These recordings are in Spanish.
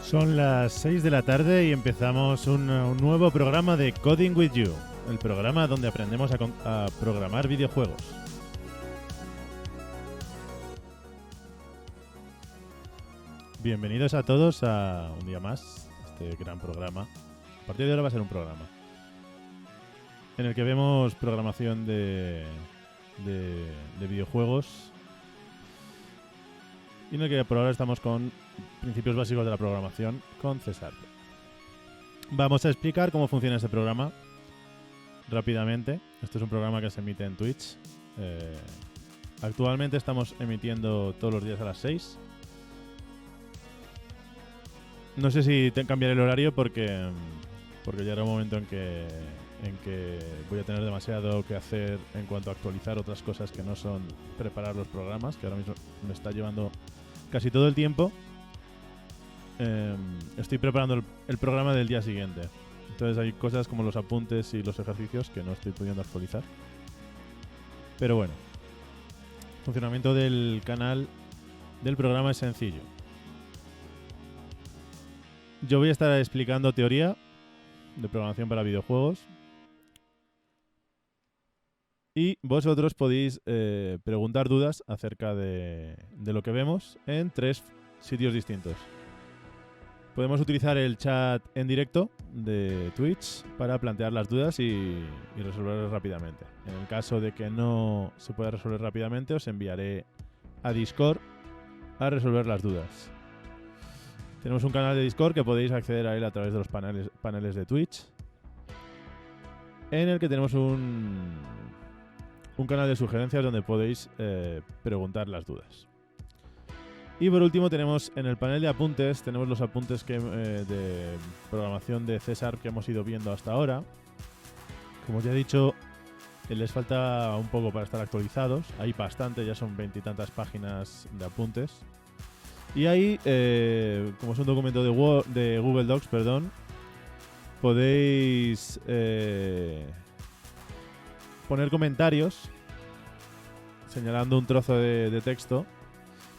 Son las 6 de la tarde y empezamos un nuevo programa de Coding with You, el programa donde aprendemos a programar videojuegos. Bienvenidos a todos a un día más, este gran programa. A partir de ahora va a ser un programa en el que vemos programación de videojuegos y en el que por ahora estamos con principios básicos de la programación con César. Vamos a explicar cómo funciona este programa rápidamente. Este es un programa que se emite en Twitch. Actualmente estamos emitiendo todos los días a las 6. No sé si cambiaré el horario porque llegará un momento en que voy a tener demasiado que hacer en cuanto a actualizar otras cosas que no son preparar los programas, que ahora mismo me está llevando casi todo el tiempo. Estoy preparando el programa del día siguiente. Entonces hay cosas como los apuntes y los ejercicios que no estoy pudiendo actualizar. Pero bueno, el funcionamiento del canal del programa es sencillo. Yo voy a estar explicando teoría de programación para videojuegos. Y vosotros podéis preguntar dudas acerca de lo que vemos en 3 sitios distintos. Podemos utilizar el chat en directo de Twitch para plantear las dudas y resolverlas rápidamente. En el caso de que no se pueda resolver rápidamente, os enviaré a Discord a resolver las dudas. Tenemos un canal de Discord que podéis acceder a él a través de los paneles de Twitch, en el que tenemos un canal de sugerencias donde podéis preguntar las dudas. Y por último tenemos en el panel de apuntes, tenemos los apuntes de programación de César que hemos ido viendo hasta ahora. Como ya he dicho, les falta un poco para estar actualizados. Hay bastante, ya son 20 y tantas páginas de apuntes. Y ahí, como es un documento de Google Docs, podéis poner comentarios señalando un trozo de texto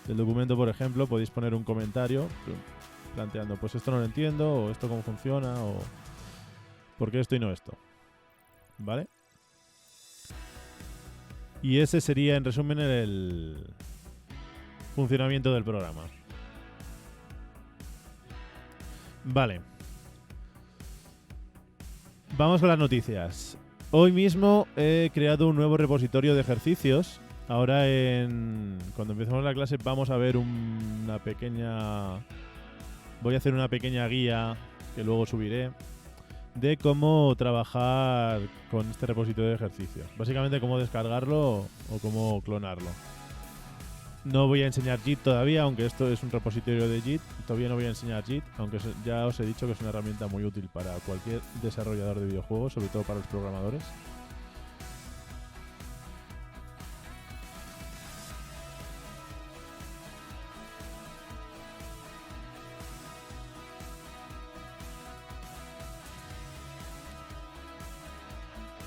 del documento. Por ejemplo, podéis poner un comentario planteando, pues esto no lo entiendo, o esto cómo funciona, o por qué esto y no esto, ¿vale? Y ese sería, en resumen, el funcionamiento del programa. Vale. Vamos con las noticias. Hoy mismo he creado un nuevo repositorio de ejercicios. Ahora cuando empecemos la clase vamos a ver una pequeña... Voy a hacer una pequeña guía que luego subiré de cómo trabajar con este repositorio de ejercicios. Básicamente cómo descargarlo o cómo clonarlo. No voy a enseñar Git todavía, aunque esto es un repositorio de Git. Todavía no voy a enseñar Git, aunque ya os he dicho que es una herramienta muy útil para cualquier desarrollador de videojuegos, sobre todo para los programadores.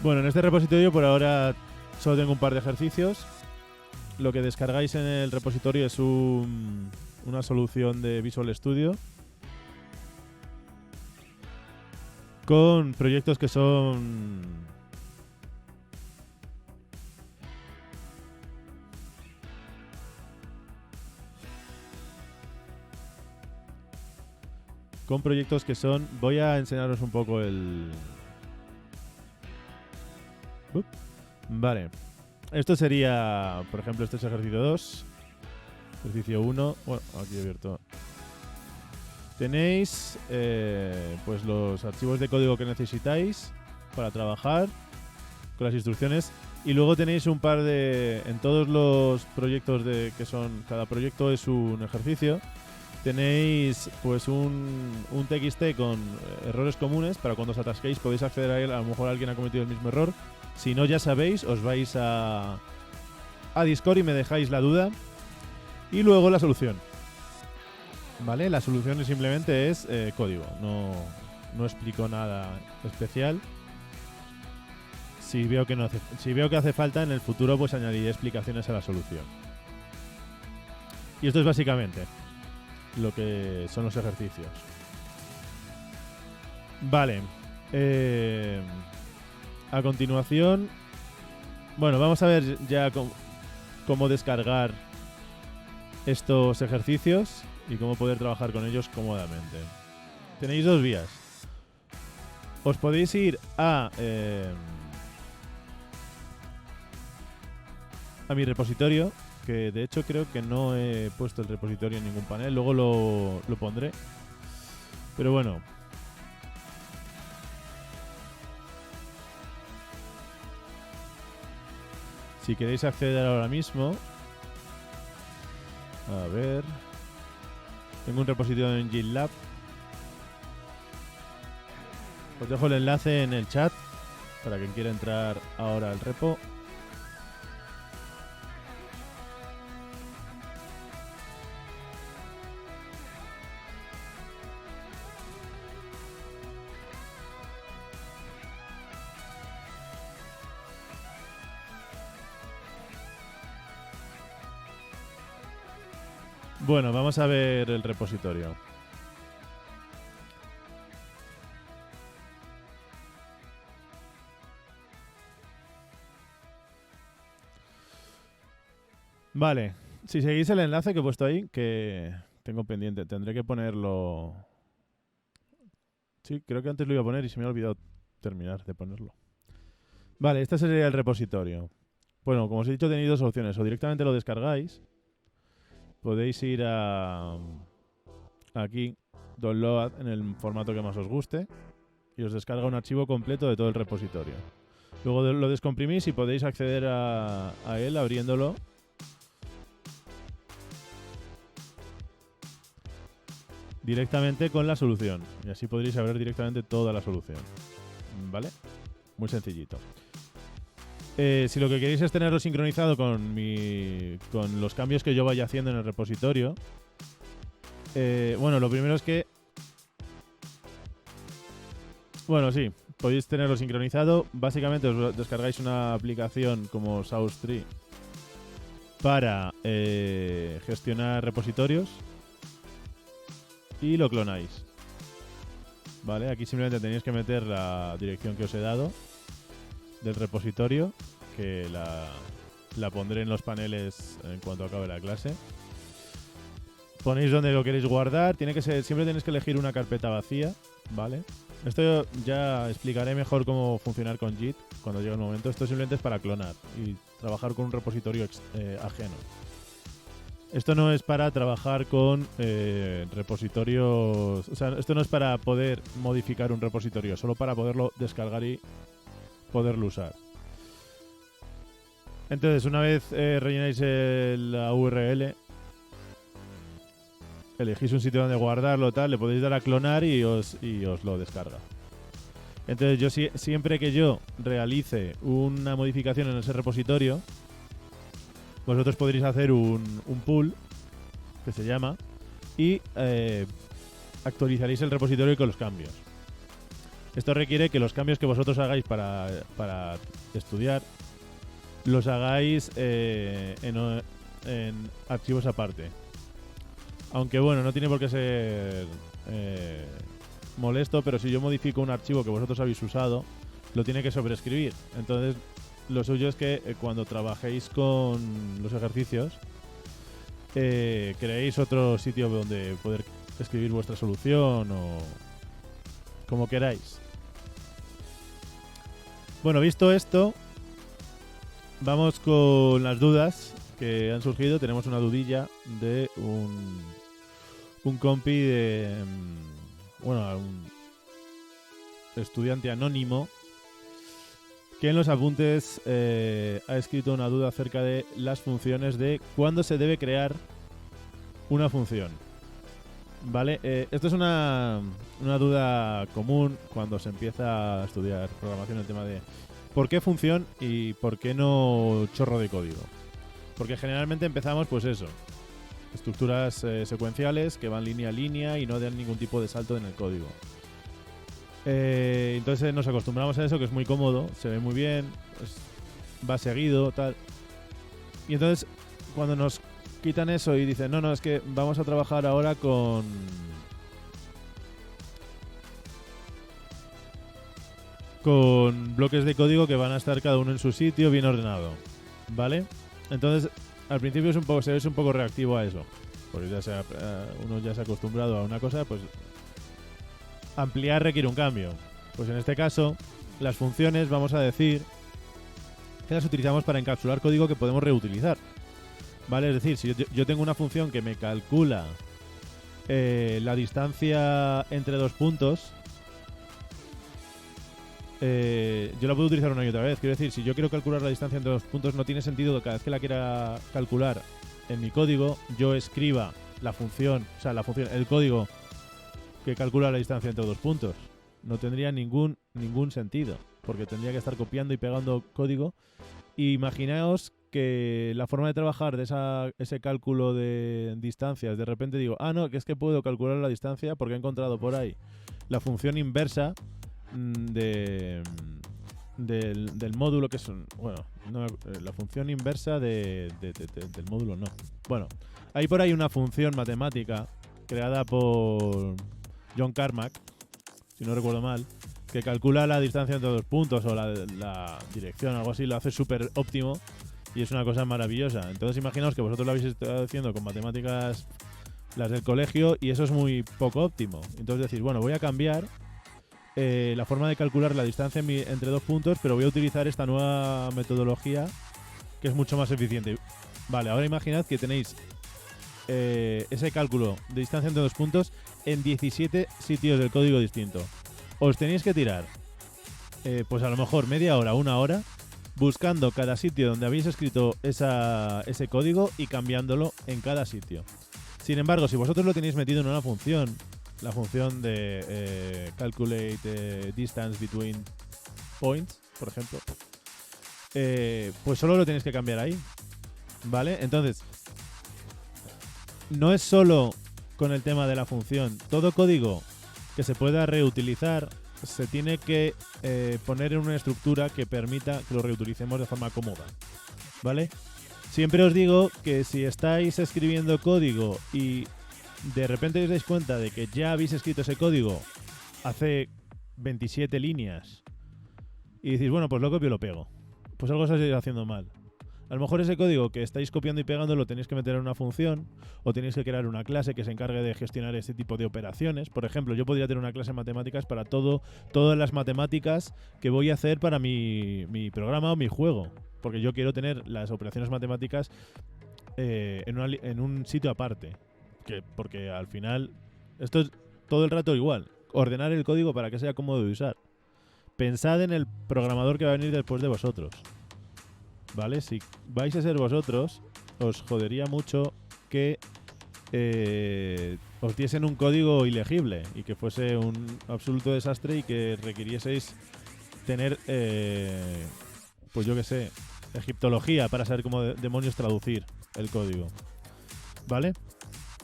Bueno, en este repositorio por ahora solo tengo un par de ejercicios. Lo que descargáis en el repositorio es una solución de Visual Studio con proyectos que son voy a enseñaros un poco Vale. Esto sería, por ejemplo, este es ejercicio 2, ejercicio 1, bueno, aquí he abierto. Tenéis pues los archivos de código que necesitáis para trabajar con las instrucciones, y luego tenéis un par en todos los proyectos cada proyecto es un ejercicio. Tenéis pues un TXT con errores comunes para cuando os atasquéis podéis acceder a él. A lo mejor alguien ha cometido el mismo error. Si no, ya sabéis, os vais a Discord y me dejáis la duda. Y luego la solución. ¿Vale? La solución simplemente es código. No explico nada especial. Si veo que hace falta en el futuro, pues añadiré explicaciones a la solución. Y esto es básicamente. lo que son los ejercicios. Vale. A continuación, bueno, vamos a ver ya cómo descargar estos ejercicios y cómo poder trabajar con ellos cómodamente. Tenéis dos vías. Os podéis ir a mi repositorio, que de hecho creo que no he puesto el repositorio en ningún panel, luego lo pondré. Pero bueno. Si queréis acceder ahora mismo, a ver, tengo un repositorio en GitLab. Os dejo el enlace en el chat para quien quiera entrar ahora al repo. Bueno, vamos a ver el repositorio. Vale, si seguís el enlace que he puesto ahí, que tengo pendiente, tendré que ponerlo. Sí, creo que antes lo iba a poner y se me ha olvidado terminar de ponerlo. Vale, este sería el repositorio. Bueno, como os he dicho, tenéis dos opciones. O directamente lo descargáis. Podéis ir a aquí, download, en el formato que más os guste, y os descarga un archivo completo de todo el repositorio. Luego lo descomprimís y podéis acceder a él abriéndolo. Directamente con la solución. Y así podréis ver directamente toda la solución. ¿Vale? Muy sencillito. Si lo que queréis es tenerlo sincronizado con los cambios que yo vaya haciendo en el repositorio, bueno, lo primero es que, bueno, sí, podéis tenerlo sincronizado. Básicamente os descargáis una aplicación como SourceTree para gestionar repositorios y lo clonáis. Vale, aquí simplemente tenéis que meter la dirección que os he dado del repositorio, que la pondré en los paneles en cuanto acabe la clase. Ponéis donde lo queréis guardar. Tiene que ser, siempre tenéis que elegir una carpeta vacía, ¿vale? Esto ya explicaré mejor cómo funcionar con Git cuando llegue el momento. Esto simplemente es para clonar y trabajar con un repositorio ajeno. Esto no es para trabajar con repositorios. O sea, esto no es para poder modificar un repositorio, solo para poderlo descargar y poderlo usar. Entonces, una vez rellenáis la URL, elegís un sitio donde guardarlo, tal, le podéis dar a clonar y os lo descarga. Entonces, yo siempre que yo realice una modificación en ese repositorio, vosotros podréis hacer un pull, que se llama, y actualizaréis el repositorio con los cambios. Esto requiere que los cambios que vosotros hagáis para estudiar los hagáis en archivos aparte. Aunque bueno, no tiene por qué ser molesto, pero si yo modifico un archivo que vosotros habéis usado, lo tiene que sobreescribir. Entonces, lo suyo es que cuando trabajéis con los ejercicios, creéis otro sitio donde poder escribir vuestra solución o como queráis. Bueno, visto esto, vamos con las dudas que han surgido. Tenemos una dudilla de un compi de... Bueno, un estudiante anónimo que en los apuntes ha escrito una duda acerca de las funciones, de cuándo se debe crear una función. Vale, esto es una duda común cuando se empieza a estudiar programación, el tema de por qué función y por qué no chorro de código. Porque generalmente empezamos, pues eso, estructuras secuenciales que van línea a línea y no dan ningún tipo de salto en el código. Entonces nos acostumbramos a eso, que es muy cómodo, se ve muy bien, va seguido, tal. Y entonces cuando nos quitan eso y dicen, no, es que vamos a trabajar ahora con bloques de código que van a estar cada uno en su sitio, bien ordenado, ¿vale? Entonces, al principio se ve un poco reactivo a eso, porque uno ya se ha acostumbrado a una cosa, pues ampliar requiere un cambio. Pues en este caso, las funciones, vamos a decir que las utilizamos para encapsular código que podemos reutilizar, ¿vale? Es decir, si yo tengo una función que me calcula la distancia entre dos puntos, yo la puedo utilizar una y otra vez. Quiero decir, si yo quiero calcular la distancia entre dos puntos, no tiene sentido que cada vez que la quiera calcular en mi código, yo escriba la función, el código que calcula la distancia entre dos puntos. No tendría ningún sentido, porque tendría que estar copiando y pegando código. Y imaginaos que la forma de trabajar de ese cálculo de distancias, de repente digo, no, que es que puedo calcular la distancia porque he encontrado por ahí la función inversa del módulo, que es la función inversa del módulo, no. Bueno, hay por ahí una función matemática creada por John Carmack, si no recuerdo mal, que calcula la distancia entre dos puntos o la dirección, algo así, lo hace súper óptimo y es una cosa maravillosa. Entonces imaginaos que vosotros lo habéis estado haciendo con matemáticas, las del colegio, y eso es muy poco óptimo. Entonces decir, bueno, voy a cambiar la forma de calcular la distancia entre dos puntos, pero voy a utilizar esta nueva metodología que es mucho más eficiente. Vale, ahora imaginad que tenéis ese cálculo de distancia entre dos puntos en 17 sitios del código distinto. Os tenéis que tirar pues a lo mejor media hora, una hora, buscando cada sitio donde habéis escrito ese código y cambiándolo en cada sitio. Sin embargo, si vosotros lo tenéis metido en una función, la función de calculate distance between points, por ejemplo, pues solo lo tenéis que cambiar ahí, ¿vale? Entonces, no es solo con el tema de la función. Todo código que se pueda reutilizar se tiene que poner en una estructura que permita que lo reutilicemos de forma cómoda, ¿vale? Siempre os digo que si estáis escribiendo código y de repente os dais cuenta de que ya habéis escrito ese código hace 27 líneas y decís, bueno, pues lo copio y lo pego, pues algo estáis haciendo mal. A lo mejor ese código que estáis copiando y pegando lo tenéis que meter en una función, o tenéis que crear una clase que se encargue de gestionar este tipo de operaciones. Por ejemplo, yo podría tener una clase de matemáticas para todas las matemáticas que voy a hacer para mi programa o mi juego, porque yo quiero tener las operaciones matemáticas en un sitio aparte, porque al final esto es todo el rato igual, ordenar el código para que sea cómodo de usar. Pensad en el programador que va a venir después de vosotros, ¿vale? Si vais a ser vosotros, os jodería mucho que os diesen un código ilegible y que fuese un absoluto desastre y que requirieseis tener, pues yo qué sé, egiptología para saber cómo demonios traducir el código, ¿vale?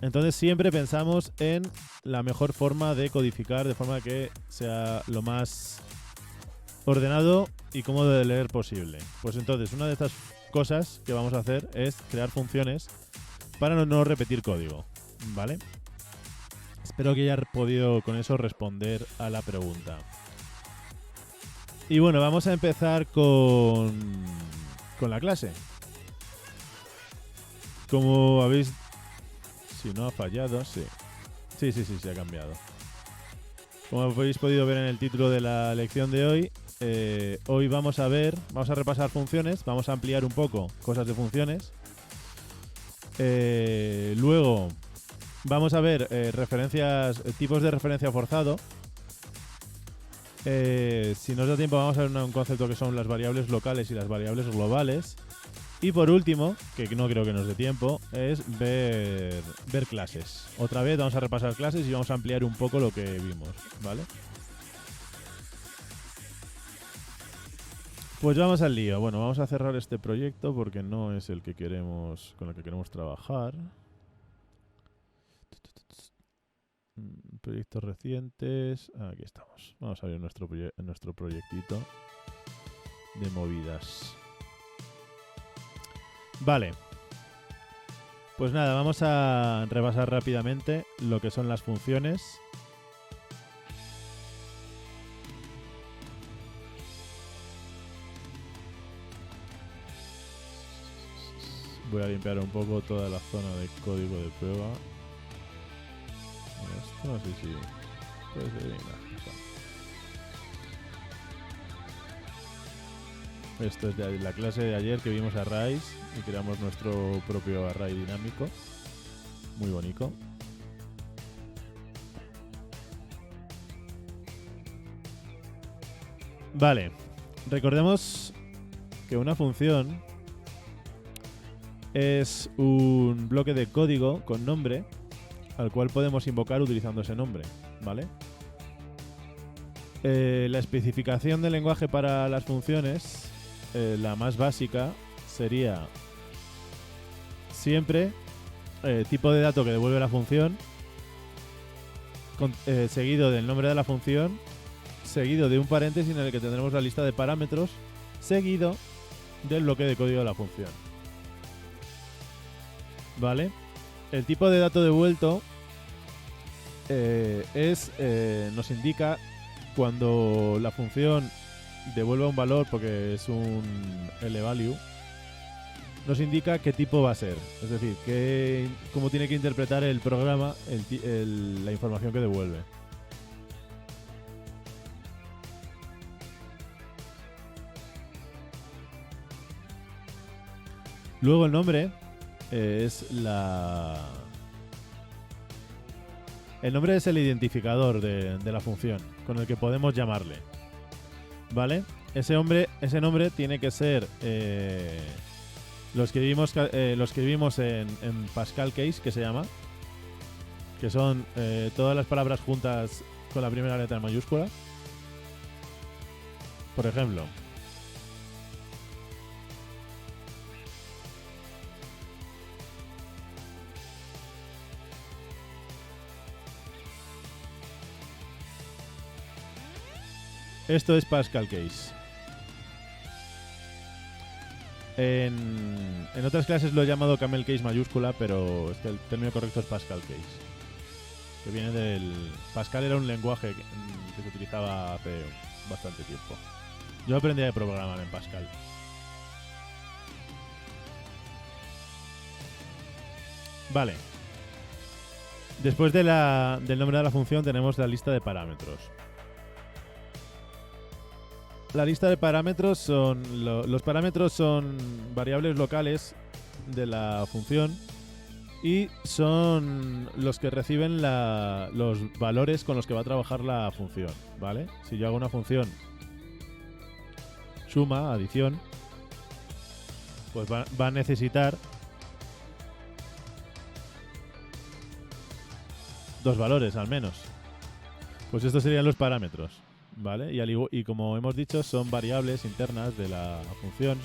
Entonces siempre pensamos en la mejor forma de codificar de forma que sea lo más ordenado y cómodo de leer posible. Pues entonces, una de estas cosas que vamos a hacer es crear funciones para no repetir código, ¿vale? Espero que haya podido con eso responder a la pregunta. Y bueno, vamos a empezar con la clase. Como habéis... Si no ha fallado, sí. Sí, ha cambiado. Como habéis podido ver en el título de la lección de hoy, hoy vamos a repasar funciones, vamos a ampliar un poco cosas de funciones. Luego vamos a ver tipos de referencia forzado. Si nos da tiempo vamos a ver un concepto que son las variables locales y las variables globales. Y por último, que no creo que nos dé tiempo, es ver clases. Otra vez vamos a repasar clases y vamos a ampliar un poco lo que vimos, ¿vale? Pues vamos al lío. Bueno, vamos a cerrar este proyecto porque no es el que queremos, con el que queremos trabajar. Proyectos recientes. Aquí estamos. Vamos a ver nuestro proyectito de movidas. Vale. Pues nada, vamos a repasar rápidamente lo que son las funciones. Voy a limpiar un poco toda la zona de código de prueba. Esto no sé si puede ser bien. Esto es de la clase de ayer que vimos arrays y creamos nuestro propio array dinámico. Muy bonito. Vale, recordemos que una función es un bloque de código con nombre al cual podemos invocar utilizando ese nombre, ¿vale? La especificación del lenguaje para las funciones, la más básica, sería siempre tipo de dato que devuelve la función, seguido del nombre de la función, seguido de un paréntesis en el que tendremos la lista de parámetros, seguido del bloque de código de la función. ¿Vale? El tipo de dato devuelto nos indica cuando la función devuelve un valor, porque es un LValue, nos indica qué tipo va a ser. Es decir, cómo tiene que interpretar el programa la información que devuelve. Luego el nombre es el nombre es el identificador de la función con el que podemos llamarle, ¿vale? Ese nombre tiene que ser lo escribimos en Pascal Case, que se llama, que son todas las palabras juntas con la primera letra en mayúscula. Por ejemplo, esto es Pascal Case. En otras clases lo he llamado Camel Case mayúscula, pero es que el término correcto es Pascal Case, que viene del... Pascal era un lenguaje que se utilizaba hace bastante tiempo. Yo aprendí a programar en Pascal. Vale. Después del nombre de la función tenemos la lista de parámetros. La lista de parámetros son... los parámetros son variables locales de la función y son los que reciben los valores con los que va a trabajar la función, ¿vale? Si yo hago una función suma, adición, pues va a necesitar dos valores al menos. Pues estos serían los parámetros, ¿vale? Y como hemos dicho, son variables internas de la función.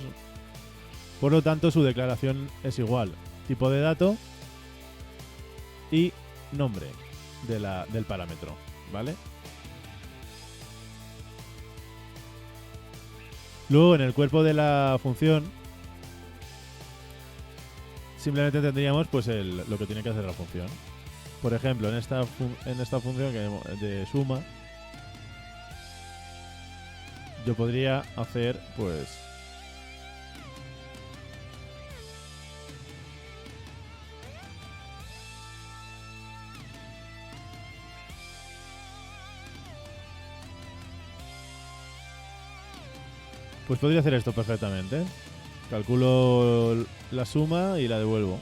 Por lo tanto, su declaración es igual. Tipo de dato y nombre del parámetro, ¿vale? Luego, en el cuerpo de la función, simplemente tendríamos pues lo que tiene que hacer la función. Por ejemplo, en esta función de suma, yo podría hacer pues podría hacer esto perfectamente. Calculo la suma y la devuelvo.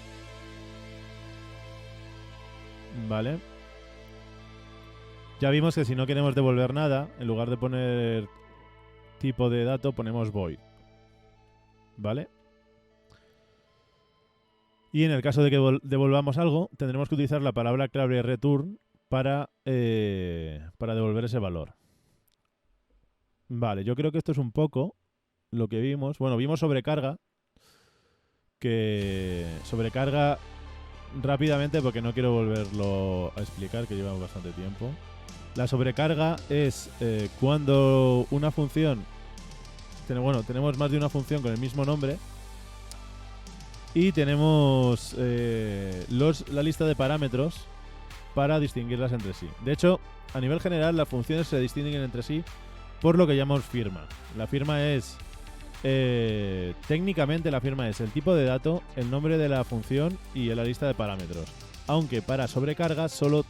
Vale. Ya vimos que si no queremos devolver nada, en lugar de poner tipo de dato, ponemos void. ¿Vale? Y en el caso de que devolvamos algo, tendremos que utilizar la palabra clave return para devolver ese valor. Vale, yo creo que esto es un poco lo que vimos. Bueno, vimos sobrecarga. Sobrecarga rápidamente porque no quiero volverlo a explicar, que lleva bastante tiempo. La sobrecarga es cuando una función... tenemos más de una función con el mismo nombre Y tenemos la lista de parámetros para distinguirlas entre sí. De hecho, a nivel general, las funciones se distinguen entre sí por lo que llamamos firma. La firma es... técnicamente la firma es el tipo de dato, el nombre de la función y la lista de parámetros. Aunque para sobrecarga solo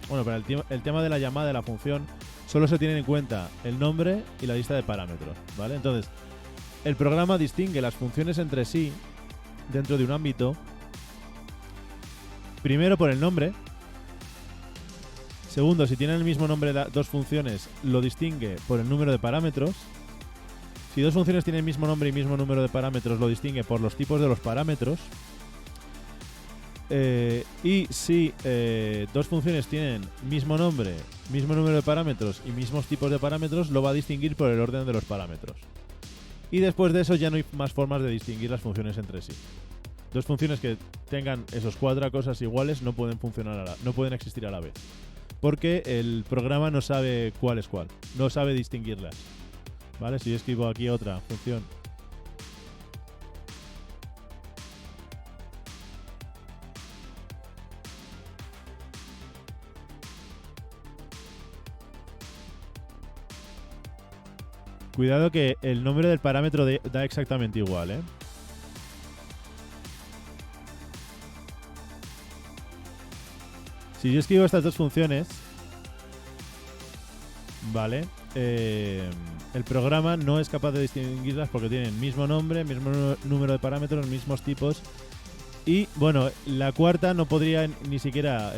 Bueno, para el tema de la llamada de la función solo se tienen en cuenta el nombre y la lista de parámetros, ¿vale? Entonces, el programa distingue las funciones entre sí dentro de un ámbito. Primero por el nombre. Segundo, si tienen el mismo nombre dos funciones, lo distingue por el número de parámetros. Si dos funciones tienen el mismo nombre y mismo número de parámetros, lo distingue por los tipos de los parámetros. Y si dos funciones tienen mismo nombre, mismo número de parámetros y mismos tipos de parámetros, lo va a distinguir por el orden de los parámetros. Y después de eso ya no hay más formas de distinguir las funciones entre sí. Dos funciones que tengan esos 4 cosas iguales no pueden funcionar no pueden existir a la vez. Porque el programa no sabe cuál es cuál. No sabe distinguirlas. ¿Vale? Si yo escribo aquí otra función. Cuidado que el nombre del parámetro da exactamente igual, ¿eh? Si yo escribo estas dos funciones, ¿vale? El programa no es capaz de distinguirlas porque tienen mismo nombre, mismo número de parámetros, mismos tipos. Y, bueno, la cuarta no podría ni siquiera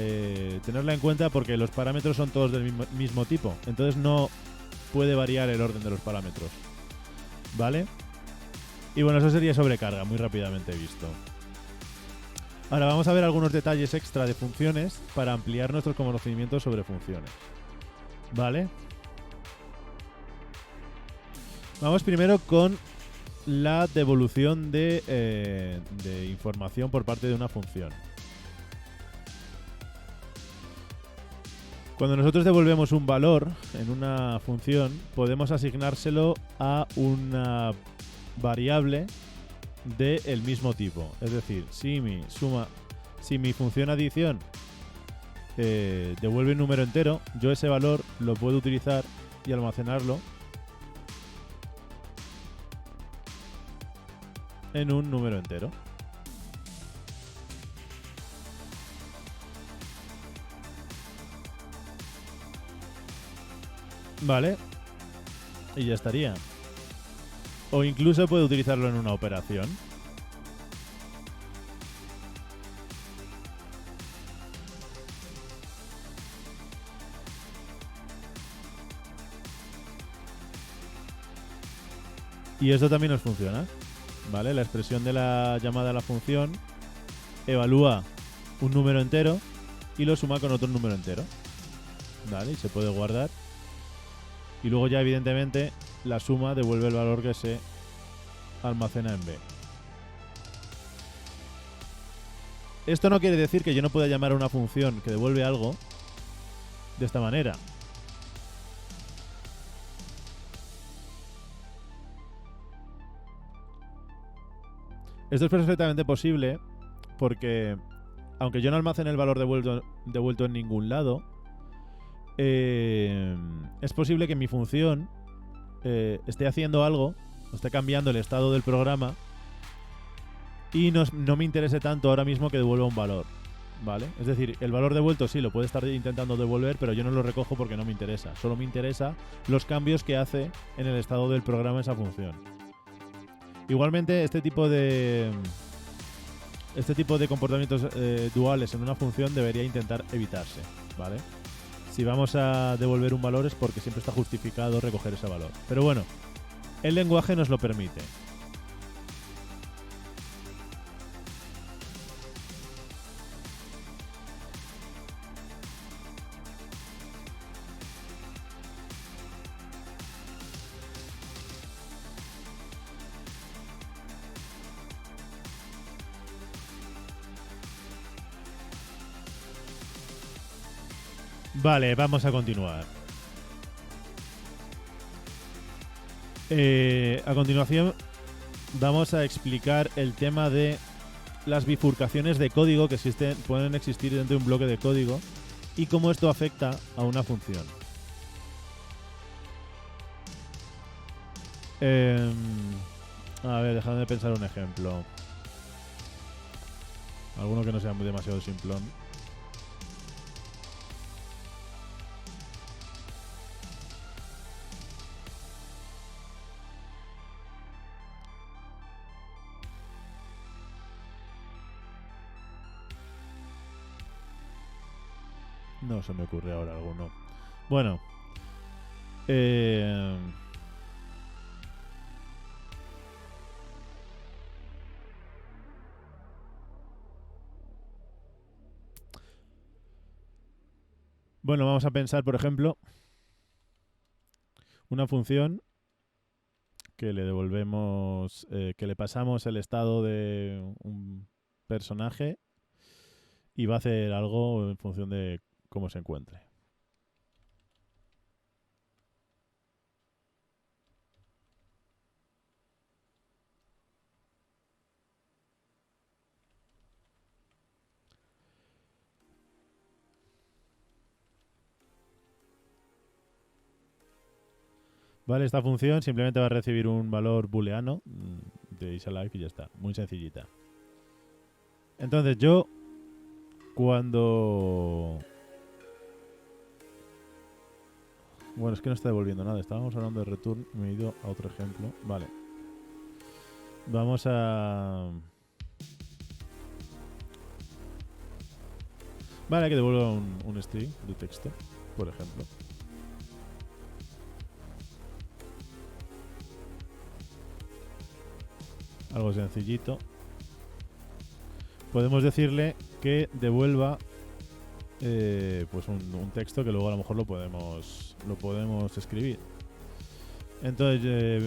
tenerla en cuenta porque los parámetros son todos del mismo tipo. Entonces no puede variar el orden de los parámetros, ¿vale? Y bueno, eso sería sobrecarga, muy rápidamente visto. Ahora vamos a ver algunos detalles extra de funciones para ampliar nuestros conocimientos sobre funciones, ¿vale? Vamos primero con la devolución de información por parte de una función. Cuando nosotros devolvemos un valor en una función, podemos asignárselo a una variable del mismo tipo. Es decir, si mi función adición devuelve un número entero, yo ese valor lo puedo utilizar y almacenarlo en un número entero. Vale. Y ya estaría. O incluso puedo utilizarlo en una operación. Y esto también nos funciona. ¿Vale? La expresión de la llamada a la función evalúa un número entero y lo suma con otro número entero. ¿Vale? Y se puede guardar. Y luego ya evidentemente la suma devuelve el valor que se almacena en B. Esto no quiere decir que yo no pueda llamar a una función que devuelve algo de esta manera. Esto es perfectamente posible porque, aunque yo no almacene el valor devuelto en ningún lado, es posible que mi función esté haciendo algo, esté cambiando el estado del programa y no me interese tanto ahora mismo que devuelva un valor, ¿vale? Es decir, el valor devuelto sí lo puede estar intentando devolver, pero yo no lo recojo porque no me interesa. Solo me interesa los cambios que hace en el estado del programa esa función. Igualmente, este tipo de comportamientos duales en una función debería intentar evitarse, ¿vale? Si vamos a devolver un valor es porque siempre está justificado recoger ese valor. Pero bueno, el lenguaje nos lo permite. Vale, vamos a continuar. A continuación vamos a explicar el tema de las bifurcaciones de código que pueden existir dentro de un bloque de código y cómo esto afecta a una función. A ver, dejadme pensar un ejemplo. Alguno que no sea demasiado simplón. No se me ocurre ahora alguno. Bueno. Bueno, vamos a pensar, por ejemplo, una función que le devolvemos, que le pasamos el estado de un personaje y va a hacer algo en función de cómo se encuentre. Vale, esta función simplemente va a recibir un valor booleano de isAlive y ya está. Muy sencillita. Entonces yo, cuando... Bueno, es que no está devolviendo nada. Estábamos hablando de return y me he ido a otro ejemplo. Vale. Vamos a... Vale, que devuelva un string de texto, por ejemplo. Algo sencillito. Podemos decirle que devuelva pues un texto que luego a lo mejor lo podemos escribir. Entonces,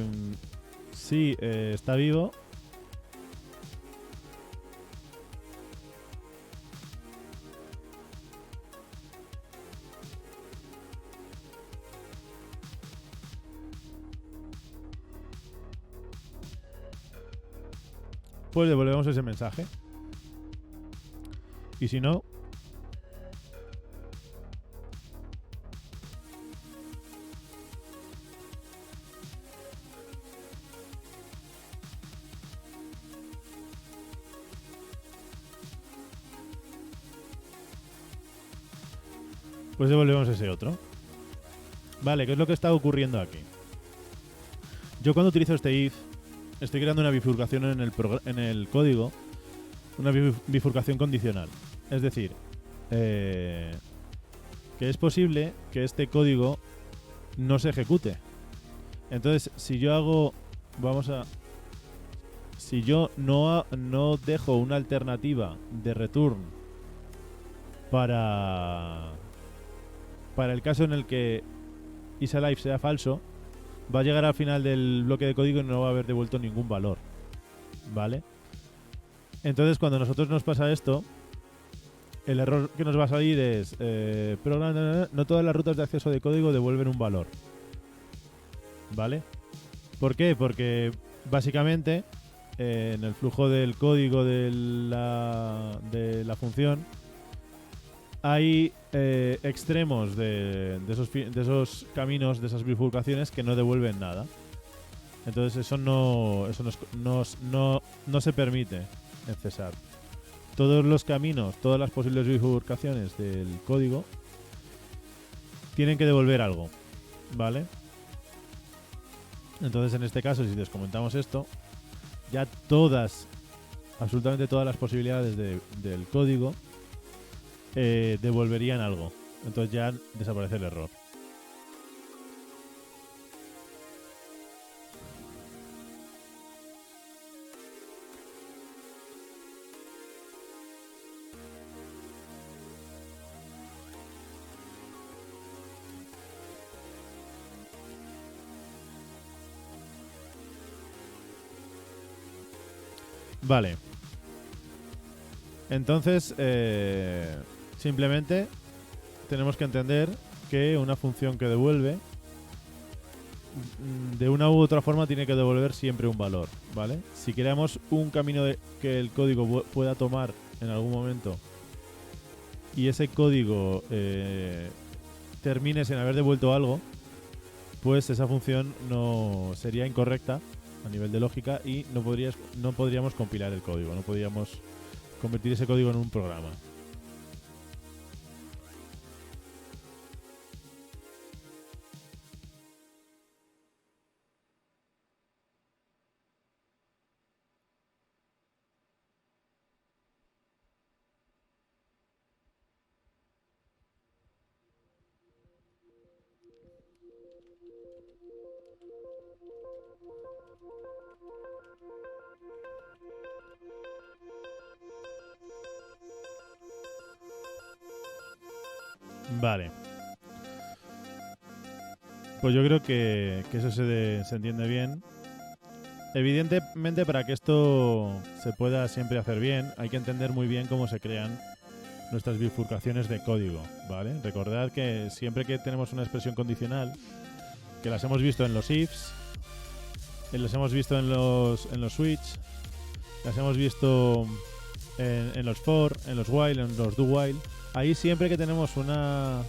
si está vivo, pues devolvemos ese mensaje. Y si no, pues devolvemos ese otro. Vale, ¿qué es lo que está ocurriendo aquí? Yo cuando utilizo este if, estoy creando una bifurcación en el código, una bifurcación condicional. Es decir, que es posible que este código no se ejecute. Entonces, si yo hago... Si yo no dejo una alternativa de return para el caso en el que isAlive sea falso, va a llegar al final del bloque de código y no va a haber devuelto ningún valor. ¿Vale? Entonces, cuando a nosotros nos pasa esto, el error que nos va a salir es no todas las rutas de acceso de código devuelven un valor. ¿Vale? ¿Por qué? Porque básicamente en el flujo del código de la función hay extremos de esos caminos, de esas bifurcaciones que no devuelven nada. Entonces eso no se permite en César. Todos los caminos, todas las posibles bifurcaciones del código tienen que devolver algo, ¿vale? Entonces en este caso, si descomentamos esto, ya absolutamente todas las posibilidades del código devolverían algo. Entonces ya desaparece el error. Vale. Entonces, simplemente tenemos que entender que una función que devuelve de una u otra forma tiene que devolver siempre un valor, ¿vale? Si queremos un camino que el código pueda tomar en algún momento y ese código termine sin haber devuelto algo, pues esa función no sería incorrecta a nivel de lógica y no podríamos compilar el código, no podríamos convertir ese código en un programa. Vale. Pues yo creo que eso se entiende bien. Evidentemente, para que esto se pueda siempre hacer bien, hay que entender muy bien cómo se crean nuestras bifurcaciones de código, ¿vale? Recordad que siempre que tenemos una expresión condicional, que las hemos visto en los ifs, las hemos visto en los switch, las hemos visto en los for, en los while, en los do while, ahí siempre que tenemos una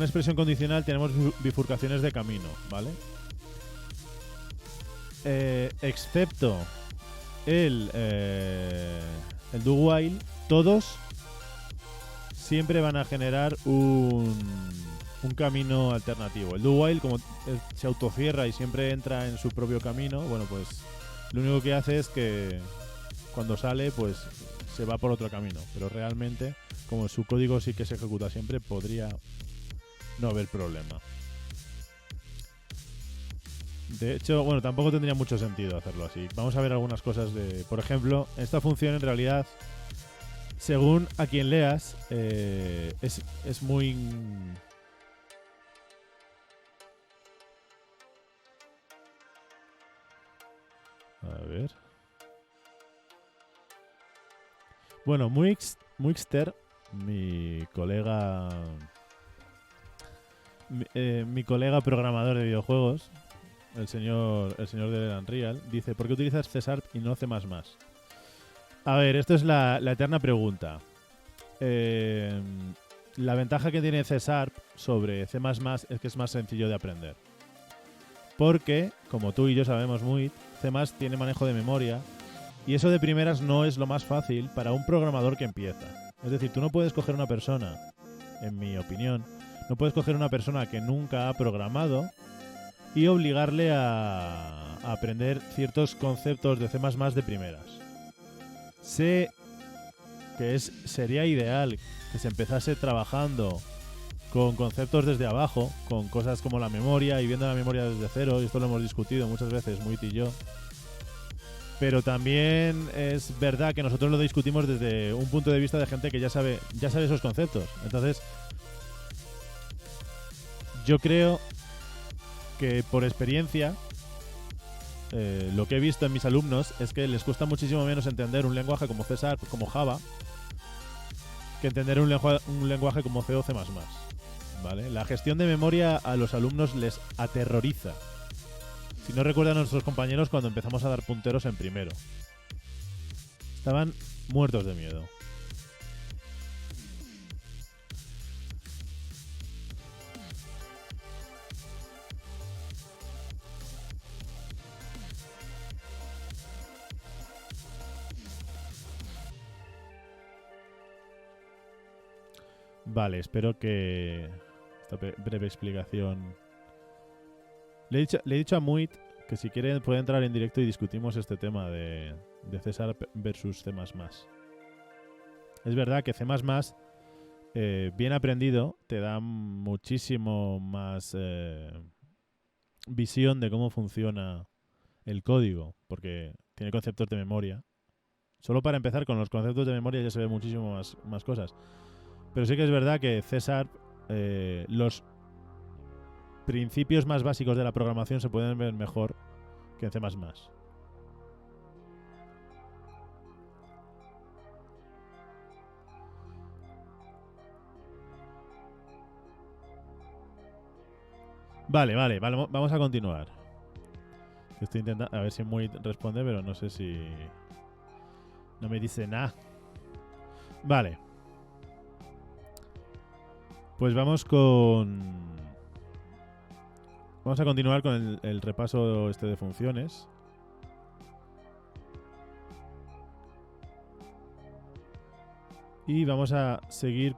expresión condicional tenemos bifurcaciones de camino, ¿vale? Excepto el do while, todos siempre van a generar un camino alternativo. El do while, como se autocierra y siempre entra en su propio camino, bueno, pues lo único que hace es que cuando sale, pues se va por otro camino. Pero realmente, como su código sí que se ejecuta siempre, podría no haber problema. De hecho, bueno, tampoco tendría mucho sentido hacerlo así. Vamos a ver algunas cosas de... Por ejemplo, esta función en realidad, según a quien leas, es muy... A ver... Bueno, Muixter, mi colega... Mi colega programador de videojuegos, el señor de Unreal, dice: ¿por qué utilizas C# y no C++? A ver, esto es la eterna pregunta. La ventaja que tiene C# sobre C++ es que es más sencillo de aprender. Porque, como tú y yo sabemos muy, C++ tiene manejo de memoria y eso de primeras no es lo más fácil para un programador que empieza. Es decir, tú no puedes coger una persona, en mi opinión, no puedes coger una persona que nunca ha programado y obligarle a aprender ciertos conceptos de C++ de primeras. Sé que sería ideal que se empezase trabajando con conceptos desde abajo, con cosas como la memoria y viendo la memoria desde cero, y esto lo hemos discutido muchas veces, Muit y yo. Pero también es verdad que nosotros lo discutimos desde un punto de vista de gente que ya sabe esos conceptos. Entonces, yo creo que por experiencia, lo que he visto en mis alumnos es que les cuesta muchísimo menos entender un lenguaje como C#, como Java, que entender un lenguaje como C o C++. ¿Vale? La gestión de memoria a los alumnos les aterroriza. Si no recuerdan a nuestros compañeros cuando empezamos a dar punteros en primero. Estaban muertos de miedo. Vale, espero que esta breve explicación... Le he dicho a Muit que si quiere puede entrar en directo y discutimos este tema de C# versus C++. Es verdad que C++, bien aprendido, te da muchísimo más visión de cómo funciona el código, porque tiene conceptos de memoria. Solo para empezar, con los conceptos de memoria ya se ve muchísimo más cosas. Pero sí que es verdad que C#, los principios más básicos de la programación se pueden ver mejor que en C++. Vale, vamos a continuar. Estoy intentando... A ver si Muy responde, pero no sé si... No me dice nada. Vale. Pues vamos a continuar con el repaso de funciones. Y vamos a seguir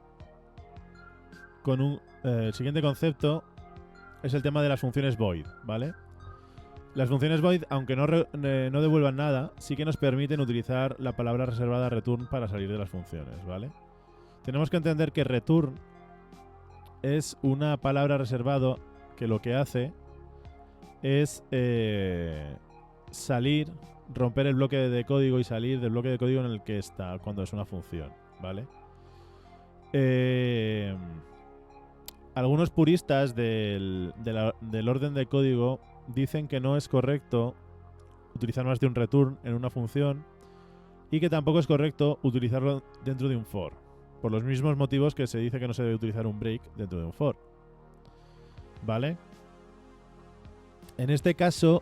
con el siguiente concepto. Es el tema de las funciones void, ¿vale? Las funciones void, aunque no devuelvan nada, sí que nos permiten utilizar la palabra reservada return para salir de las funciones, ¿vale? Tenemos que entender que return es una palabra reservada que lo que hace es salir, romper el bloque de código y salir del bloque de código en el que está cuando es una función, ¿vale? Algunos puristas del orden de código dicen que no es correcto utilizar más de un return en una función y que tampoco es correcto utilizarlo dentro de un for, por los mismos motivos que se dice que no se debe utilizar un break dentro de un for, ¿vale? En este caso,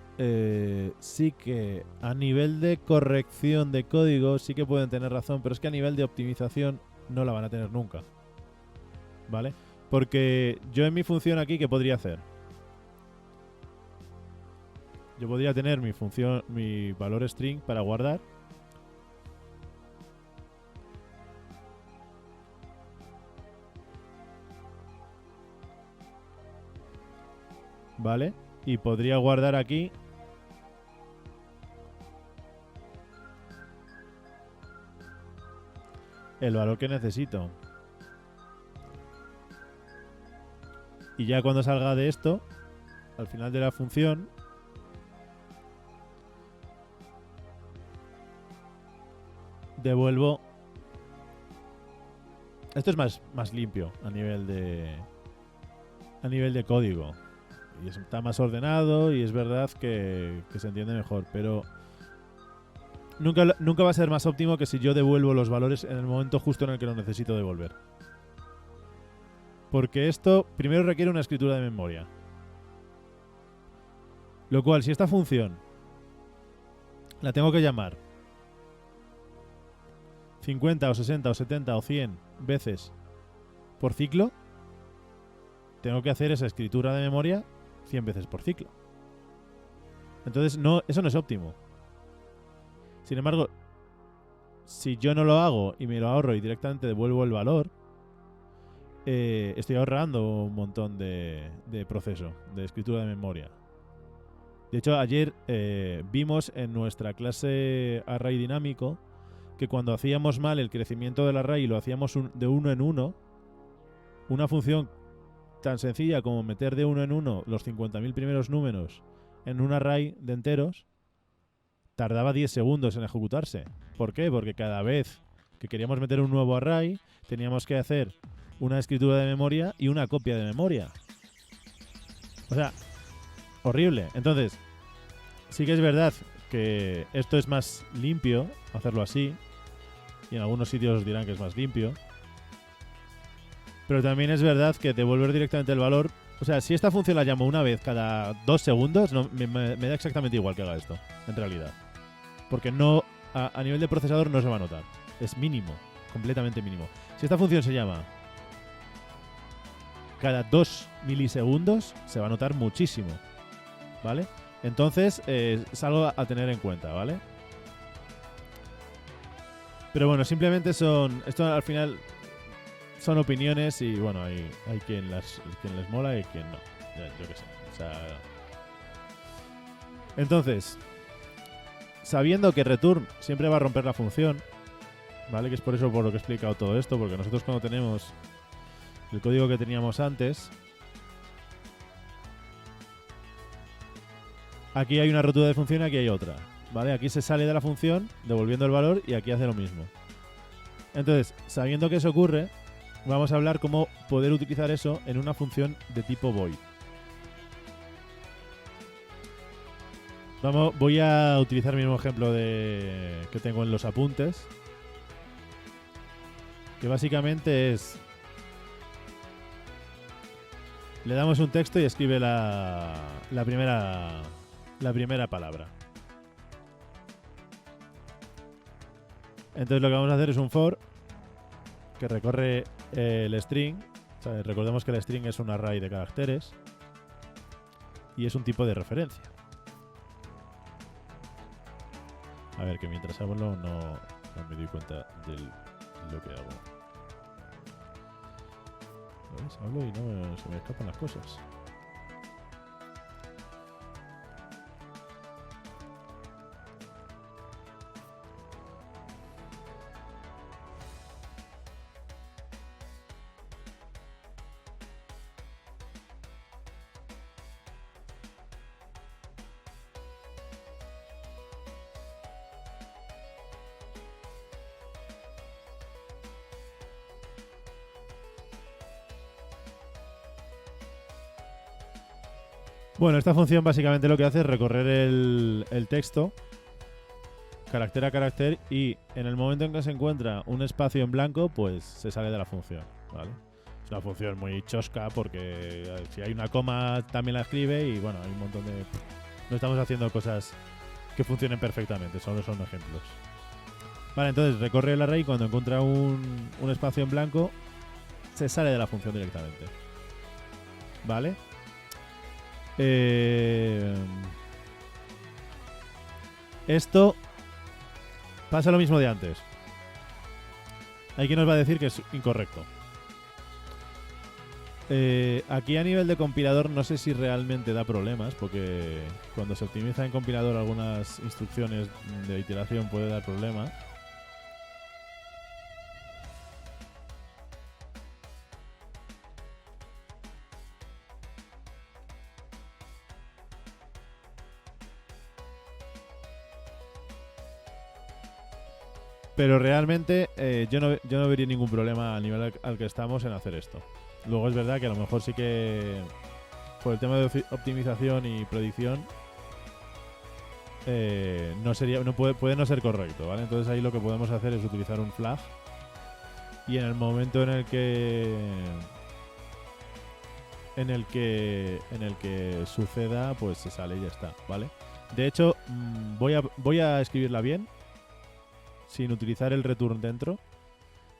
sí que a nivel de corrección de código sí que pueden tener razón, pero es que a nivel de optimización no la van a tener nunca, ¿vale? Porque yo en mi función aquí, ¿qué podría hacer? Yo podría tener mi valor string para guardar. ¿Vale? Y podría guardar aquí el valor que necesito. Y ya cuando salga de esto, al final de la función, devuelvo. Esto es más limpio a nivel de código. Y está más ordenado y es verdad que se entiende mejor, pero nunca va a ser más óptimo que si yo devuelvo los valores en el momento justo en el que lo necesito devolver. Porque esto primero requiere una escritura de memoria. Lo cual, si esta función la tengo que llamar 50 o 60 o 70 o 100 veces por ciclo, tengo que hacer esa escritura de memoria 100 veces por ciclo. Entonces eso no es óptimo. Sin embargo, si yo no lo hago y me lo ahorro y directamente devuelvo el valor, estoy ahorrando un montón de proceso, de escritura de memoria. De hecho, ayer vimos en nuestra clase array dinámico que cuando hacíamos mal el crecimiento del array y lo hacíamos de uno en uno, una función tan sencilla como meter de uno en uno los 50.000 primeros números en un array de enteros tardaba 10 segundos en ejecutarse. ¿Por qué? Porque cada vez que queríamos meter un nuevo array teníamos que hacer una escritura de memoria y una copia de memoria. O sea, horrible. Entonces, sí que es verdad que esto es más limpio hacerlo así, y en algunos sitios os dirán que es más limpio, pero también es verdad que devolver directamente el valor, o sea, si esta función la llamo una vez cada 2 segundos, me da exactamente igual que haga esto, en realidad, porque no a nivel de procesador no se va a notar, es mínimo, completamente mínimo. Si esta función se llama cada 2 milisegundos, se va a notar muchísimo, ¿vale? Entonces, es algo a tener en cuenta, ¿vale? Pero bueno, simplemente esto al final son opiniones y bueno, hay quien les mola y quien no. Yo qué sé. O sea, entonces, sabiendo que return siempre va a romper la función, ¿vale? Que es por eso por lo que he explicado todo esto, porque nosotros cuando tenemos el código que teníamos antes, aquí hay una rotura de función y aquí hay otra, ¿vale? Aquí se sale de la función devolviendo el valor y aquí hace lo mismo. Entonces, sabiendo que eso ocurre, vamos a hablar cómo poder utilizar eso en una función de tipo void. Voy a utilizar el mismo ejemplo que tengo en los apuntes, que básicamente es Le damos un texto y escribe la primera palabra. Entonces lo que vamos a hacer es un for que recorre el string. O sea, recordemos que el string es un array de caracteres y es un tipo de referencia. A ver, que mientras hablo no me doy cuenta de lo que hago. ¿Ves? Hablo y no se me escapan las cosas. Bueno, esta función básicamente lo que hace es recorrer el texto carácter a carácter y en el momento en que se encuentra un espacio en blanco, pues se sale de la función, ¿vale? Es una función muy chosca porque si hay una coma también la escribe y bueno, hay un montón de... No estamos haciendo cosas que funcionen perfectamente, solo son ejemplos. Vale, entonces recorre el array y cuando encuentra un espacio en blanco se sale de la función directamente. ¿Vale? Esto pasa lo mismo de antes. Hay quien nos va a decir que es incorrecto. Aquí a nivel de compilador no sé si realmente da problemas, porque cuando se optimiza en compilador algunas instrucciones de iteración puede dar problemas. Pero realmente yo no vería ningún problema al nivel al que estamos en hacer esto. Luego es verdad que a lo mejor sí que por el tema de optimización y predicción puede no ser correcto, ¿vale? Entonces ahí lo que podemos hacer es utilizar un flag y en el momento en el que suceda, pues se sale y ya está, ¿vale? De hecho, voy a escribirla bien sin utilizar el return dentro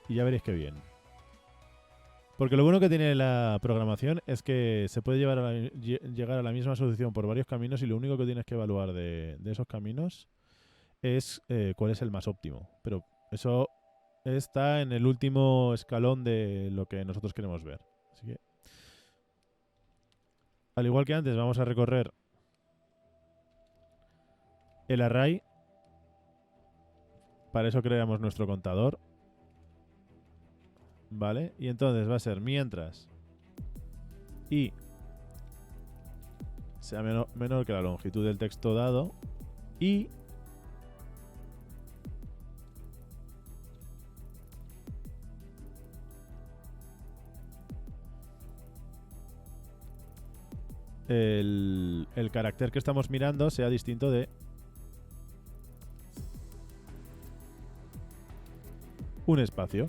y ya veréis que bien. Porque lo bueno que tiene la programación es que se puede llegar a la misma solución por varios caminos y lo único que tienes que evaluar de esos caminos es cuál es el más óptimo. Pero eso está en el último escalón de lo que nosotros queremos ver. Así que, al igual que antes, vamos a recorrer el array. Para eso creamos nuestro contador. ¿Vale? Y entonces va a ser mientras y sea menor que la longitud del texto dado y el carácter que estamos mirando sea distinto de un espacio.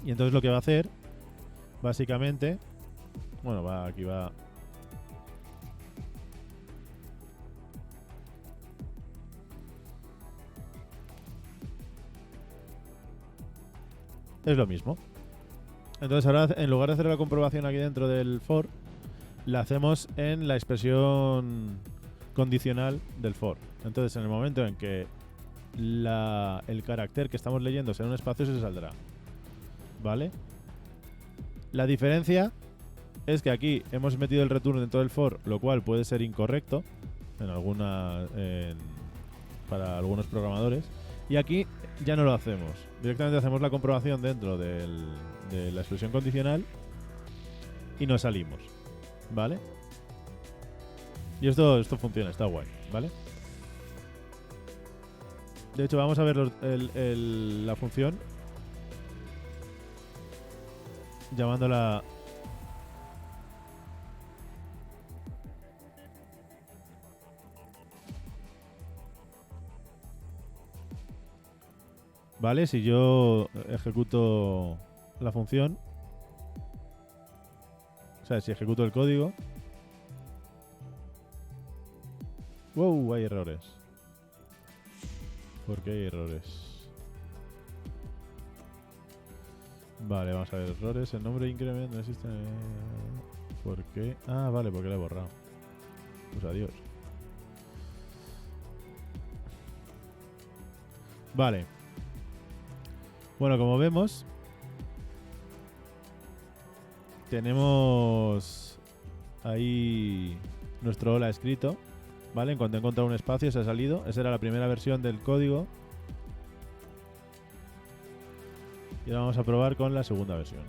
Y entonces lo que va a hacer, básicamente, bueno, aquí va. Es lo mismo. Entonces ahora, en lugar de hacer la comprobación aquí dentro del for, la hacemos en la expresión condicional del for. Entonces en el momento en que el carácter que estamos leyendo sea un espacio, se saldrá. ¿Vale? La diferencia es que aquí hemos metido el return dentro del for, lo cual puede ser incorrecto para algunos programadores. Y aquí ya no lo hacemos. Directamente hacemos la comprobación dentro de la expresión condicional y nos salimos. ¿Vale? Y esto funciona, está guay, ¿vale? De hecho, vamos a ver la función llamándola... Vale, si yo ejecuto la función, O sea, si ejecuto el código... ¡Wow! Hay errores. ¿Por qué hay errores? Vale, vamos a ver. Errores. El nombre de incremento no existe. ¿Por qué? Ah, vale, porque lo he borrado. Pues adiós. Vale. Bueno, como vemos, tenemos ahí nuestro hola escrito, ¿vale? En cuanto he encontrado un espacio se ha salido. Esa era la primera versión del código. Y ahora vamos a probar con la segunda versión.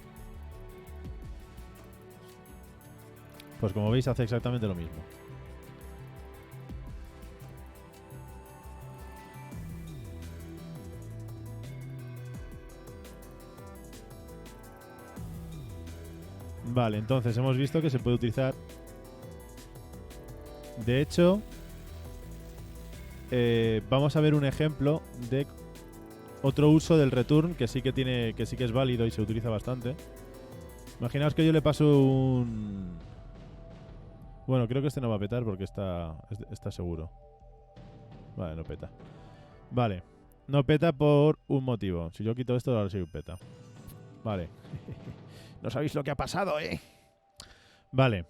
Pues como veis hace exactamente lo mismo. Vale, entonces hemos visto que se puede utilizar. De hecho, vamos a ver un ejemplo de otro uso del return que sí que es válido y se utiliza bastante. Imaginaos que yo le paso un... Bueno, creo que este no va a petar porque está seguro. Vale, no peta. Vale, no peta por un motivo. Si yo quito esto, ahora sí peta. Vale. No sabéis lo que ha pasado, ¿eh? Vale.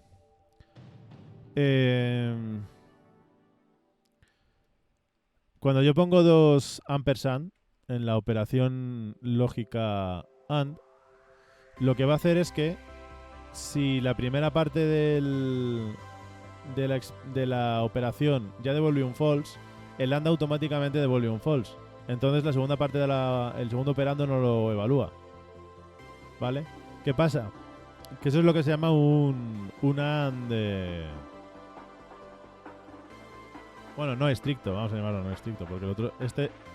Cuando yo pongo 2 ampersand en la operación lógica AND, lo que va a hacer es que si la primera parte de la operación ya devuelve un false, el AND automáticamente devuelve un false. Entonces la segunda parte el segundo operando no lo evalúa. ¿Vale? ¿Qué pasa? Que eso es lo que se llama un AND... Bueno, no estricto, vamos a llamarlo no estricto, porque el otro,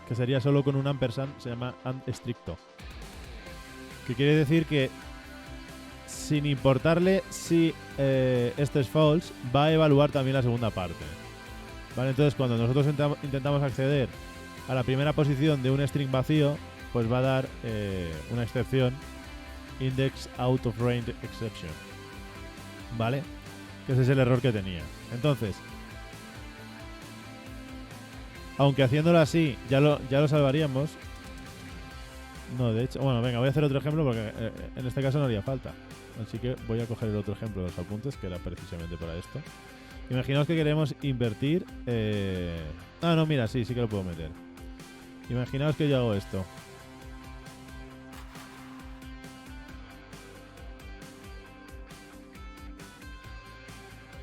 que sería solo con un ampersand, se llama AND estricto. Que quiere decir que sin importarle si esto es false, va a evaluar también la segunda parte. ¿Vale? Entonces cuando nosotros intentamos acceder a la primera posición de un string vacío, pues va a dar una excepción, index out of range exception. ¿Vale? Que ese es el error que tenía. Entonces, aunque haciéndolo así ya lo salvaríamos. No, de hecho, bueno, venga, voy a hacer otro ejemplo porque en este caso no haría falta. Así que voy a coger el otro ejemplo de los apuntes, que era precisamente para esto. Imaginaos que queremos invertir... Ah, no, mira, sí que lo puedo meter. Imaginaos que yo hago esto.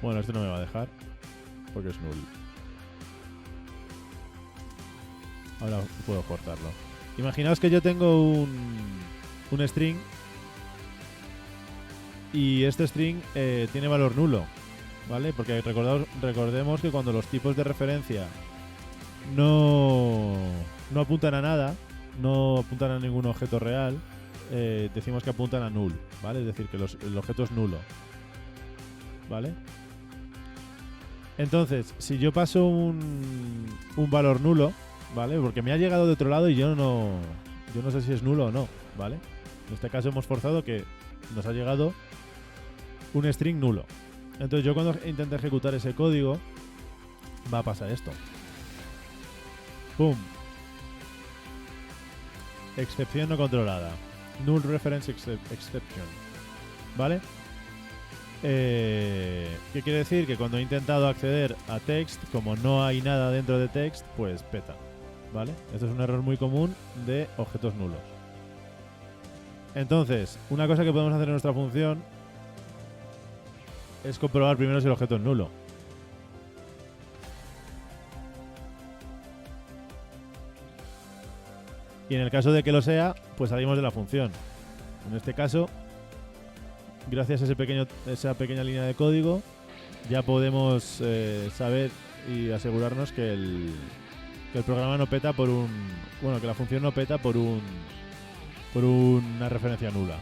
Bueno, esto no me va a dejar, porque es null. Ahora puedo cortarlo. Imaginaos que yo tengo un string y este string tiene valor nulo, ¿vale? Porque recordemos que cuando los tipos de referencia no apuntan a nada, no apuntan a ningún objeto real, decimos que apuntan a null, ¿vale? Es decir, que el objeto es nulo, ¿vale? Entonces, si yo paso un valor nulo, ¿vale? Porque me ha llegado de otro lado y yo no sé si es nulo o no, ¿vale? En este caso hemos forzado que nos ha llegado un string nulo. Entonces yo cuando intente ejecutar ese código va a pasar esto. ¡Pum! Excepción no controlada. Null reference exception. ¿Vale? ¿Qué quiere decir? Que cuando he intentado acceder a text, como no hay nada dentro de text, pues peta. ¿Vale? Esto es un error muy común de objetos nulos. Entonces, una cosa que podemos hacer en nuestra función es comprobar primero si el objeto es nulo. Y en el caso de que lo sea, pues salimos de la función. En este caso, gracias a esa pequeña línea de código, ya podemos saber y asegurarnos que el programa no peta por que la función no peta por una referencia nula.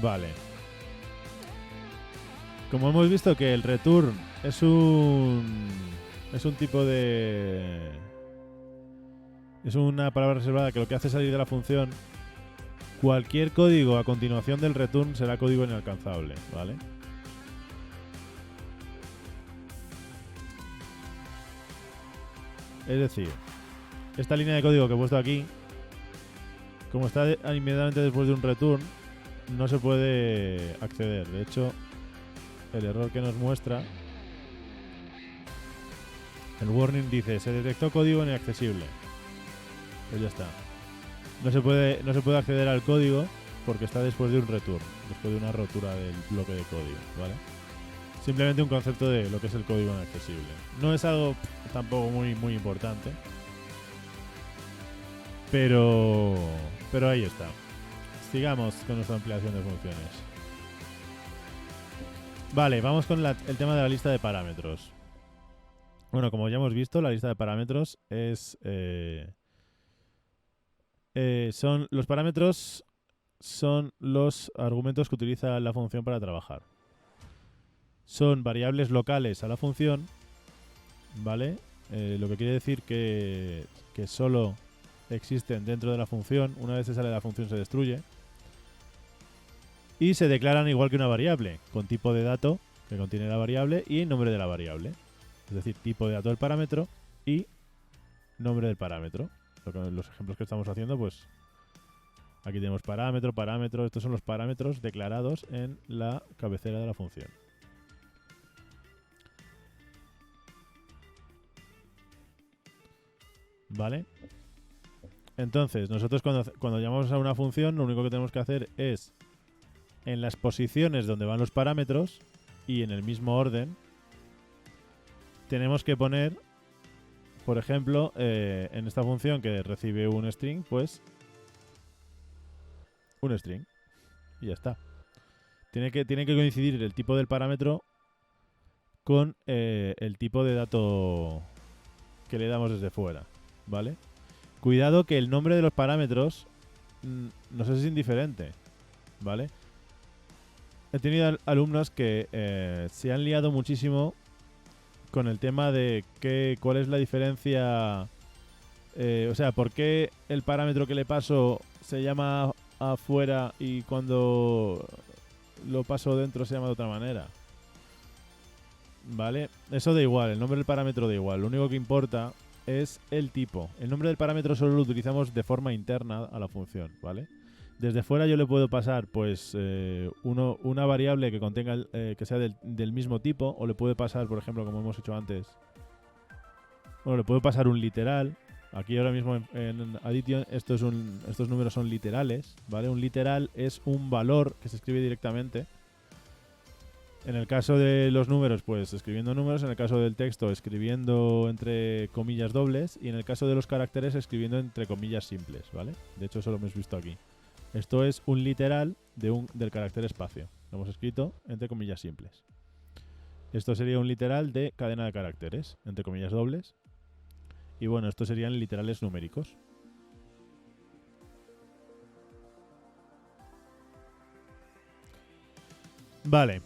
Vale. Como hemos visto que el return es un tipo de... Es una palabra reservada que lo que hace es salir de la función. Cualquier código a continuación del return será código inalcanzable, ¿vale? Es decir, esta línea de código que he puesto aquí, como está inmediatamente después de un return, no se puede acceder. De hecho, el error que nos muestra, el warning dice, se detectó código inaccesible. Pues ya está. No se puede acceder al código porque está después de un return, después de una rotura del bloque de código, ¿vale? Simplemente un concepto de lo que es el código inaccesible. No es algo tampoco muy importante, pero ahí está. Sigamos con nuestra ampliación de funciones. Vale, vamos con el tema de la lista de parámetros. Bueno, como ya hemos visto, la lista de parámetros es... los parámetros son los argumentos que utiliza la función para trabajar. Son variables locales a la función, ¿vale? Lo que quiere decir que solo existen dentro de la función. Una vez se sale de la función se destruye. Y se declaran igual que una variable, con tipo de dato que contiene la variable y nombre de la variable. Es decir, tipo de dato del parámetro y nombre del parámetro. Los ejemplos que estamos haciendo, pues aquí tenemos parámetro, parámetro. Estos son los parámetros declarados en la cabecera de la función. ¿Vale? Entonces, nosotros cuando llamamos a una función, lo único que tenemos que hacer es, en las posiciones donde van los parámetros y en el mismo orden, tenemos que poner, por ejemplo, en esta función que recibe un string, pues un string. Y ya está. Tiene que coincidir el tipo del parámetro con el tipo de dato que le damos desde fuera, ¿vale? Cuidado que el nombre de los parámetros nos es indiferente, ¿vale? He tenido alumnos que se han liado muchísimo con el tema de cuál es la diferencia, o sea, por qué el parámetro que le paso se llama afuera y cuando lo paso dentro se llama de otra manera. ¿Vale? Eso da igual, el nombre del parámetro da igual. Lo único que importa es el tipo. El nombre del parámetro solo lo utilizamos de forma interna a la función, ¿vale? Desde fuera yo le puedo pasar pues una variable que contenga que sea del mismo tipo, o le puedo pasar, por ejemplo, como hemos hecho antes, bueno, le puedo pasar un literal. Aquí ahora mismo en Addition estos números son literales, ¿vale? Un literal es un valor que se escribe directamente. En el caso de los números, pues escribiendo números. En el caso del texto, escribiendo entre comillas dobles. Y en el caso de los caracteres, escribiendo entre comillas simples, ¿vale? De hecho, eso lo hemos visto aquí. Esto es un literal del carácter espacio. Lo hemos escrito entre comillas simples. Esto sería un literal de cadena de caracteres, entre comillas dobles. Y bueno, estos serían literales numéricos. Vale.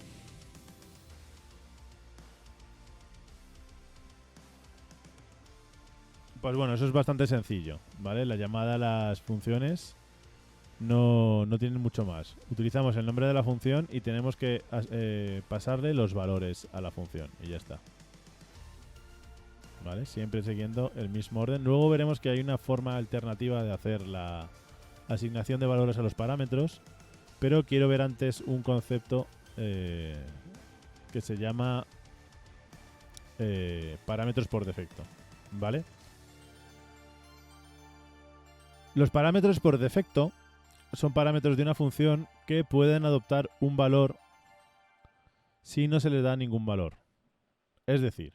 Pues bueno, eso es bastante sencillo, ¿vale? La llamada a las funciones no tiene mucho más. Utilizamos el nombre de la función y tenemos que pasarle los valores a la función y ya está. ¿Vale? Siempre siguiendo el mismo orden. Luego veremos que hay una forma alternativa de hacer la asignación de valores a los parámetros, pero quiero ver antes un concepto que se llama parámetros por defecto, ¿vale? Los parámetros por defecto son parámetros de una función que pueden adoptar un valor si no se les da ningún valor. Es decir,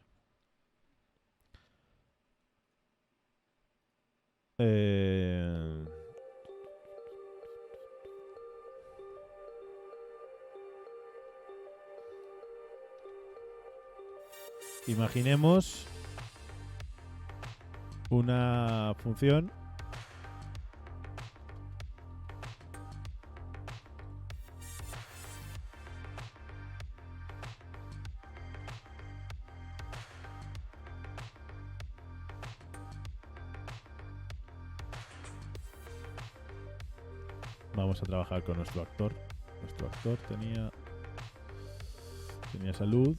imaginemos una función Vamos a trabajar con nuestro actor. Nuestro actor tenía salud.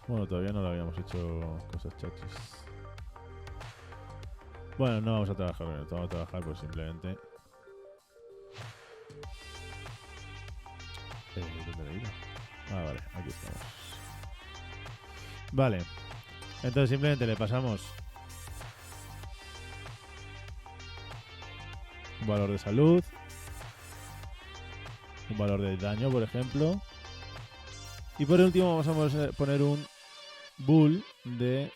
Bueno, todavía no lo habíamos hecho cosas chachis. Bueno, no vamos a trabajar con él. Vamos a trabajar pues simplemente... ¿Dónde le he ido? Ah, vale, aquí estamos. Vale. Entonces simplemente le pasamos un valor de salud, un valor de daño, por ejemplo. Y por último vamos a poner un bool de...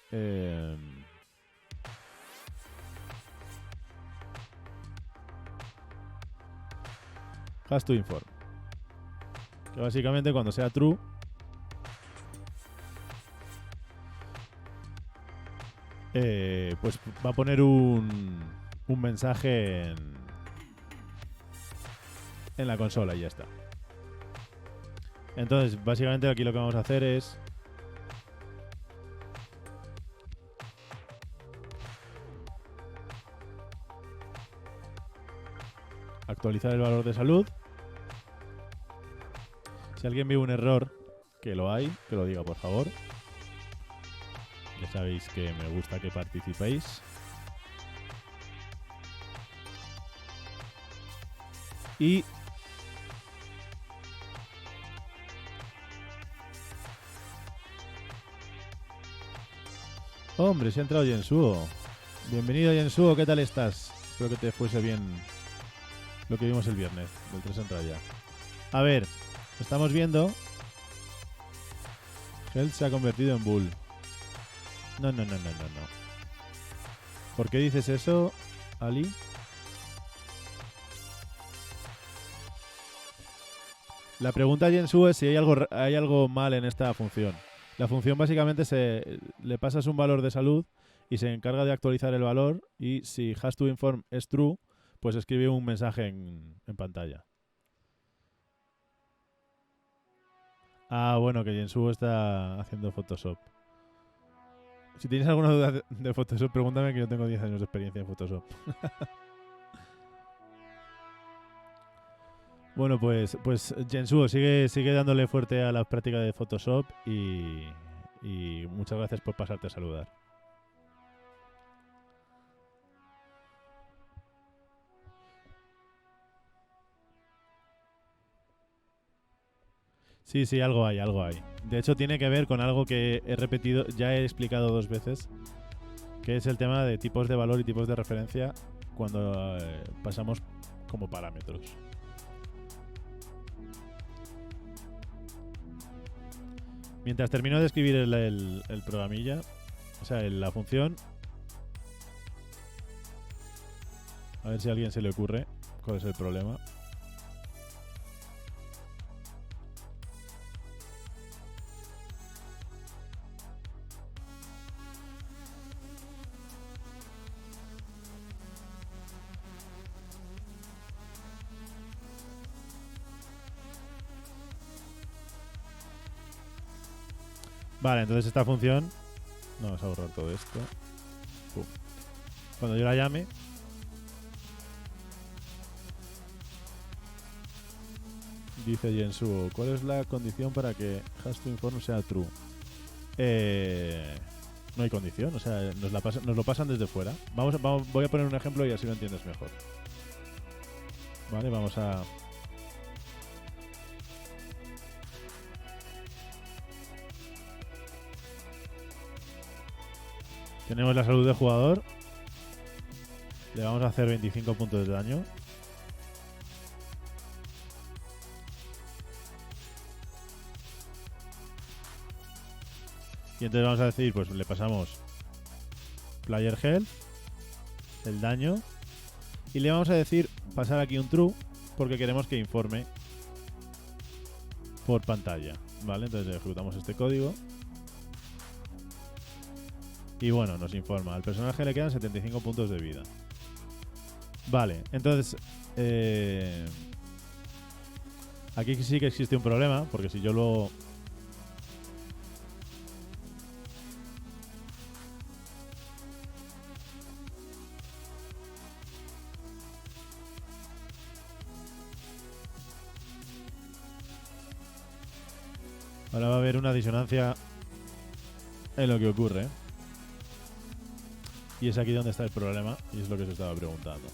has to inform. Que básicamente cuando sea true... pues va a poner un mensaje en la consola y ya está. Entonces, básicamente aquí lo que vamos a hacer es actualizar el valor de salud. Si alguien ve un error, que lo hay, que lo diga por favor. Ya sabéis que me gusta que participéis. Y hombre, se ha entrado Jensuo. Bienvenido Jensuo, ¿qué tal estás? Espero que te fuese bien lo que vimos el viernes del 3 en raya. A ver, estamos viendo que él se ha convertido en Bull. No. ¿Por qué dices eso, Ali? La pregunta a Jensu es si hay algo mal en esta función. La función básicamente le pasas un valor de salud y se encarga de actualizar el valor, y si has to inform es true, pues escribe un mensaje en pantalla. Ah, bueno, que Jensu está haciendo Photoshop. Si tienes alguna duda de Photoshop, pregúntame, que yo tengo 10 años de experiencia en Photoshop. Bueno, pues Jensuo sigue dándole fuerte a la práctica de Photoshop y muchas gracias por pasarte a saludar. Sí, algo hay. De hecho, tiene que ver con algo que he repetido, ya he explicado 2 veces, que es el tema de tipos de valor y tipos de referencia cuando pasamos como parámetros. Mientras termino de escribir el programilla, o sea, la función, a ver si a alguien se le ocurre cuál es el problema. Vale, entonces esta función... No, vamos a borrar todo esto. Pum. Cuando yo la llame... Dice Jensuo, ¿cuál es la condición para que has to inform sea true? No hay condición, o sea, nos lo pasan desde fuera. Voy a poner un ejemplo y así lo entiendes mejor. Vale, vamos a... Tenemos la salud del jugador. Le vamos a hacer 25 puntos de daño. Y entonces vamos a decir, pues le pasamos Player Health, el daño, y le vamos a decir pasar aquí un true porque queremos que informe por pantalla. Vale, entonces ejecutamos este código. Y bueno, nos informa. Al personaje le quedan 75 puntos de vida. Vale, entonces... aquí sí que existe un problema, porque si yo lo... Ahora va a haber una disonancia en lo que ocurre. Y es aquí donde está el problema, y es lo que se estaba preguntando.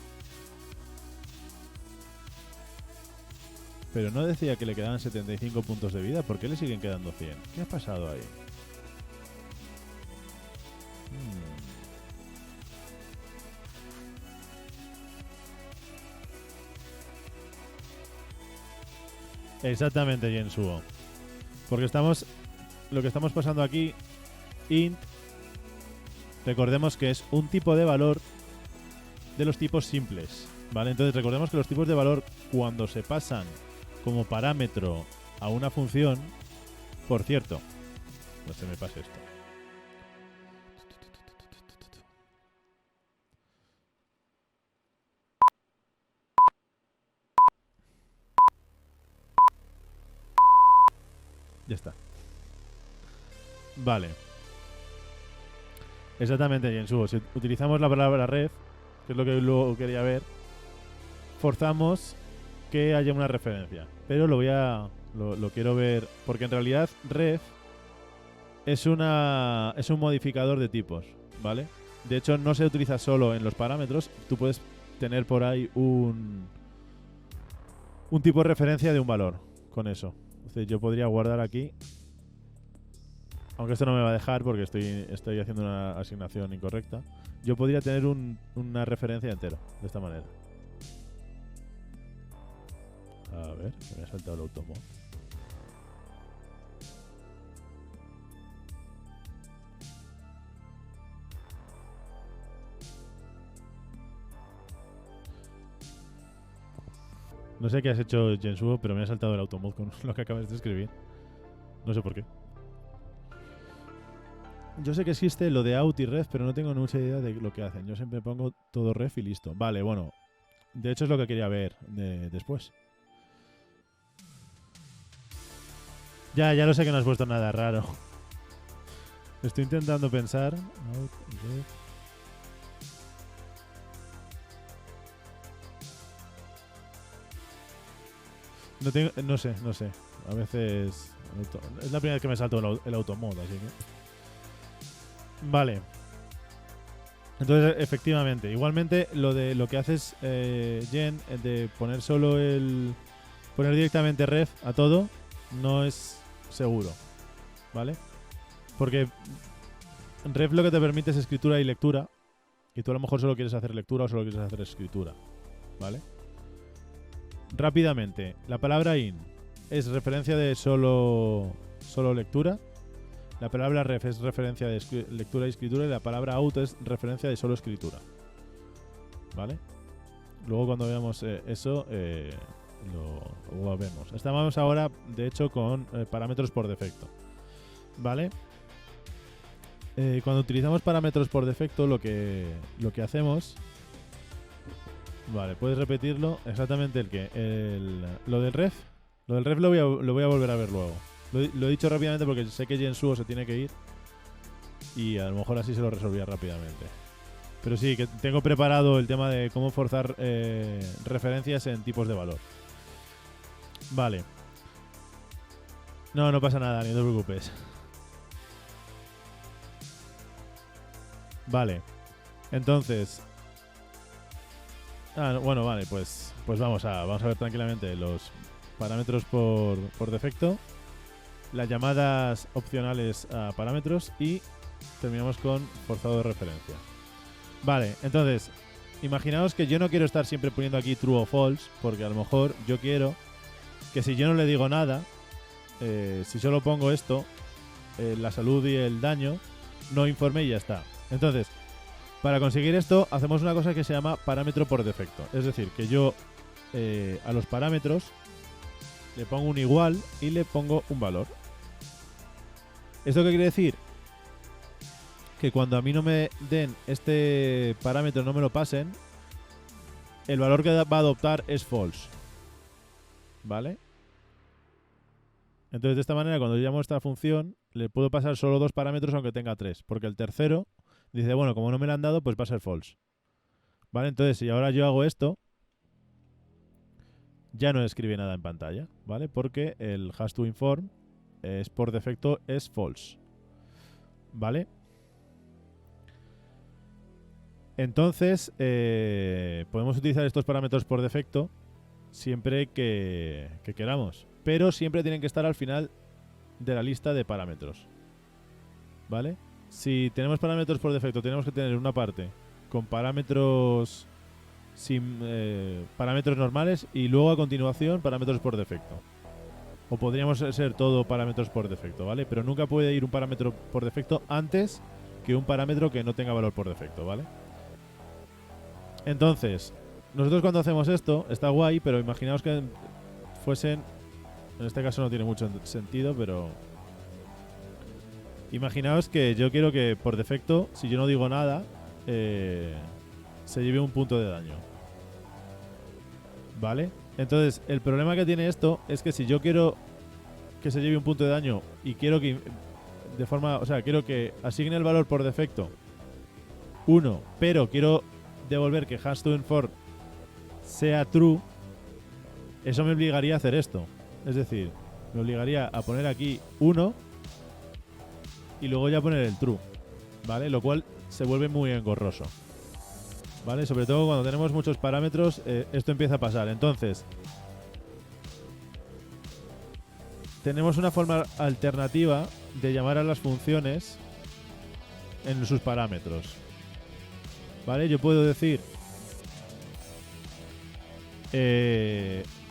Pero no decía que le quedaban 75 puntos de vida. ¿Por qué le siguen quedando 100? ¿Qué ha pasado ahí? Exactamente, Jensuo. Porque lo que estamos pasando aquí, int, recordemos que es un tipo de valor de los tipos simples, ¿vale? Entonces recordemos que los tipos de valor, cuando se pasan como parámetro a una función, por cierto, no se me pase esto. Ya está. Vale. Exactamente, Jensuo. Si utilizamos la palabra ref, que es lo que luego quería ver, forzamos que haya una referencia. Pero lo quiero ver, porque en realidad ref es un modificador de tipos, ¿vale? De hecho, no se utiliza solo en los parámetros. Tú puedes tener por ahí un tipo de referencia de un valor con eso. Entonces yo podría guardar aquí, aunque esto no me va a dejar porque estoy haciendo una asignación incorrecta. Yo podría tener una referencia entero, de esta manera. A ver, me ha saltado el automod. No sé qué has hecho, Jensuo, pero me ha saltado el automod con lo que acabas de escribir. No sé por qué. Yo sé que existe lo de out y ref, pero no tengo mucha idea de lo que hacen. Yo siempre pongo todo ref y listo. Vale, bueno. De hecho es lo que quería ver después. Ya lo sé que no has puesto nada raro. Estoy intentando pensar. Out, ref. No sé. A veces... Es la primera vez que me salto el automod, así que... Vale. Entonces, efectivamente. Igualmente, lo que haces, Jen, de poner poner directamente ref a todo, no es seguro. ¿Vale? Porque ref lo que te permite es escritura y lectura. Y tú a lo mejor solo quieres hacer lectura o solo quieres hacer escritura. ¿Vale? Rápidamente, la palabra in es referencia de solo lectura. La palabra ref es referencia de lectura y escritura. Y la palabra out es referencia de solo escritura. ¿Vale? Luego cuando veamos eso, lo vemos. Estamos ahora, de hecho, con parámetros por defecto. ¿Vale? Cuando utilizamos parámetros por defecto, lo que hacemos... Vale, ¿puedes repetirlo? Exactamente lo del ref. Lo del ref lo voy a volver a ver luego. Lo he dicho rápidamente porque sé que Jensuo se tiene que ir. Y a lo mejor así se lo resolvía rápidamente. Pero sí, que tengo preparado el tema de cómo forzar referencias en tipos de valor. Vale. No pasa nada, ni te preocupes. Vale. Entonces... bueno, vale, pues vamos a ver tranquilamente los parámetros por defecto, las llamadas opcionales a parámetros y terminamos con forzado de referencia. Vale, entonces, imaginaos que yo no quiero estar siempre poniendo aquí true o false, porque a lo mejor yo quiero que si yo no le digo nada, si solo pongo esto, la salud y el daño, no informe y ya está. Entonces, para conseguir esto, hacemos una cosa que se llama parámetro por defecto. Es decir, que yo a los parámetros le pongo un igual y le pongo un valor. ¿Esto qué quiere decir? Que cuando a mí no me den este parámetro, no me lo pasen, el valor que va a adoptar es false. ¿Vale? Entonces, de esta manera, cuando yo llamo esta función, le puedo pasar solo 2 parámetros aunque tenga 3. Porque el tercero dice, bueno, como no me lo han dado, pues va a ser false. ¿Vale? Entonces, si ahora yo hago esto, ya no escribe nada en pantalla, ¿vale? Porque el has to inform es por defecto es false. ¿Vale? Entonces, podemos utilizar estos parámetros por defecto siempre que queramos. Pero siempre tienen que estar al final de la lista de parámetros. ¿Vale? Si tenemos parámetros por defecto, tenemos que tener una parte con parámetros sin parámetros normales y luego a continuación parámetros por defecto. O podríamos ser todo parámetros por defecto, ¿vale? Pero nunca puede ir un parámetro por defecto antes que un parámetro que no tenga valor por defecto, ¿vale? Entonces, nosotros cuando hacemos esto, está guay, pero imaginaos que fuesen... En este caso no tiene mucho sentido, pero... Imaginaos que yo quiero que por defecto, si yo no digo nada, se lleve un punto de daño. ¿Vale? Entonces, el problema que tiene esto es que si yo quiero que se lleve un punto de daño y quiero que de forma, o sea, quiero que asigne el valor por defecto 1, pero quiero devolver que has_to_inform sea true, eso me obligaría a hacer esto. Es decir, me obligaría a poner aquí 1 y luego ya poner el true, ¿vale? Lo cual se vuelve muy engorroso, ¿vale? Sobre todo cuando tenemos muchos parámetros, esto empieza a pasar. Entonces, tenemos una forma alternativa de llamar a las funciones en sus parámetros, ¿vale? Yo puedo decir,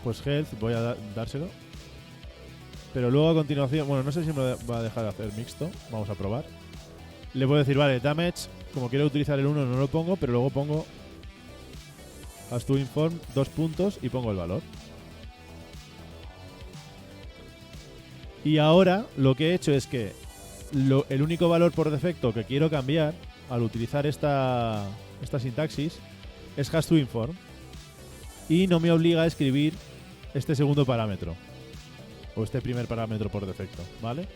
pues health, voy a dárselo. Pero luego a continuación, bueno, no sé si me va a dejar de hacer mixto. Vamos a probar. Le puedo decir, vale, damage, como quiero utilizar el 1 no lo pongo, pero luego pongo has_to_inform 2 puntos y pongo el valor. Y ahora lo que he hecho es que el único valor por defecto que quiero cambiar al utilizar esta sintaxis es has_to_inform y no me obliga a escribir este segundo parámetro o este primer parámetro por defecto, ¿vale?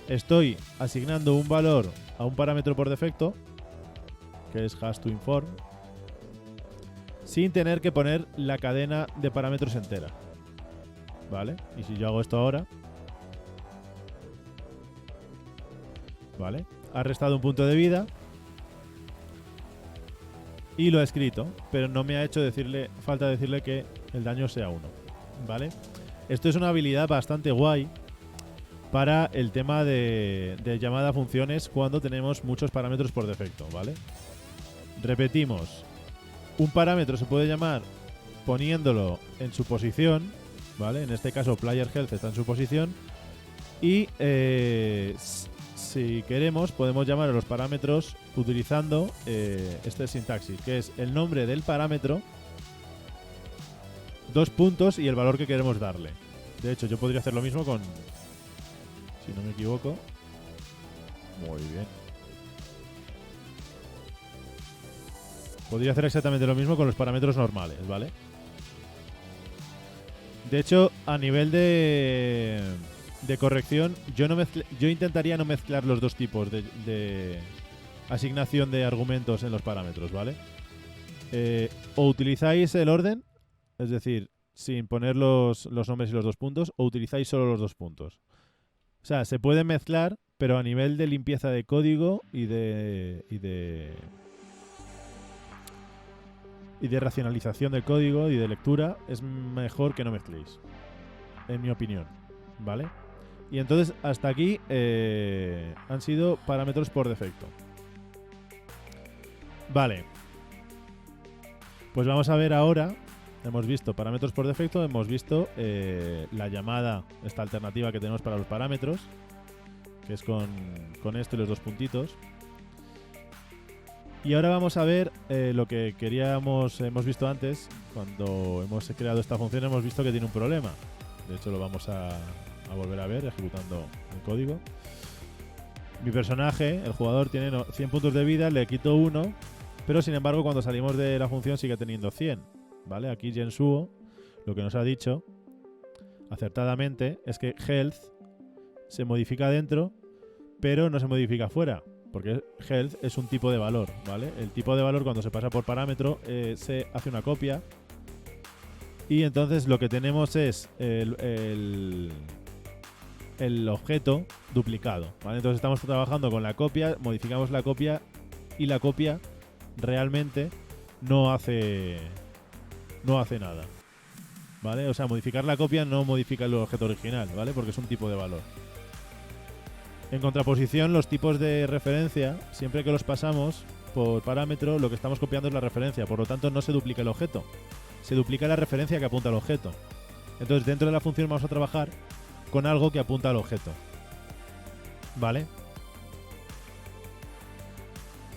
Estoy asignando un valor a un parámetro por defecto que es has_to_inform sin tener que poner la cadena de parámetros entera, ¿vale? Y si yo hago esto ahora, ¿vale? Ha restado un punto de vida y lo he escrito, pero no me ha hecho falta decirle que el daño sea 1, ¿vale? Esto es una habilidad bastante guay para el tema de llamada a funciones cuando tenemos muchos parámetros por defecto, ¿vale? Repetimos, un parámetro se puede llamar poniéndolo en su posición, ¿vale? En este caso player health está en su posición y si queremos podemos llamar a los parámetros utilizando este sintaxis, que es el nombre del parámetro, 2 puntos y el valor que queremos darle. De hecho, yo podría hacer lo mismo con... Si no me equivoco. Muy bien. Podría hacer exactamente lo mismo con los parámetros normales, ¿vale? De hecho, a nivel de corrección, yo intentaría no mezclar los dos tipos de asignación de argumentos en los parámetros, ¿vale? O utilizáis el orden, es decir, sin poner los nombres y los 2 puntos, o utilizáis solo los 2 puntos. O sea, se pueden mezclar, pero a nivel de limpieza de código y de racionalización del código y de lectura, es mejor que no mezcléis, en mi opinión, ¿vale? Y entonces, hasta aquí han sido parámetros por defecto. Vale. Pues vamos a ver ahora. Hemos visto parámetros por defecto, hemos visto la llamada, esta alternativa que tenemos para los parámetros, que es con esto y los 2 puntitos. Y ahora vamos a ver lo que hemos visto antes, cuando hemos creado esta función hemos visto que tiene un problema. De hecho lo vamos a volver a ver ejecutando el código. Mi personaje, el jugador, tiene 100 puntos de vida, le quito 1, pero sin embargo cuando salimos de la función sigue teniendo 100. ¿Vale? Aquí Gensuo lo que nos ha dicho acertadamente es que health se modifica dentro, pero no se modifica fuera, porque health es un tipo de valor, ¿vale? El tipo de valor cuando se pasa por parámetro se hace una copia y entonces lo que tenemos es el objeto duplicado, ¿vale? Entonces estamos trabajando con la copia, modificamos la copia y la copia realmente no hace nada, ¿vale? O sea, modificar la copia no modifica el objeto original, ¿vale? Porque es un tipo de valor. En contraposición, los tipos de referencia, siempre que los pasamos por parámetro, lo que estamos copiando es la referencia, por lo tanto no se duplica el objeto, se duplica la referencia que apunta al objeto. Entonces dentro de la función vamos a trabajar con algo que apunta al objeto, ¿vale?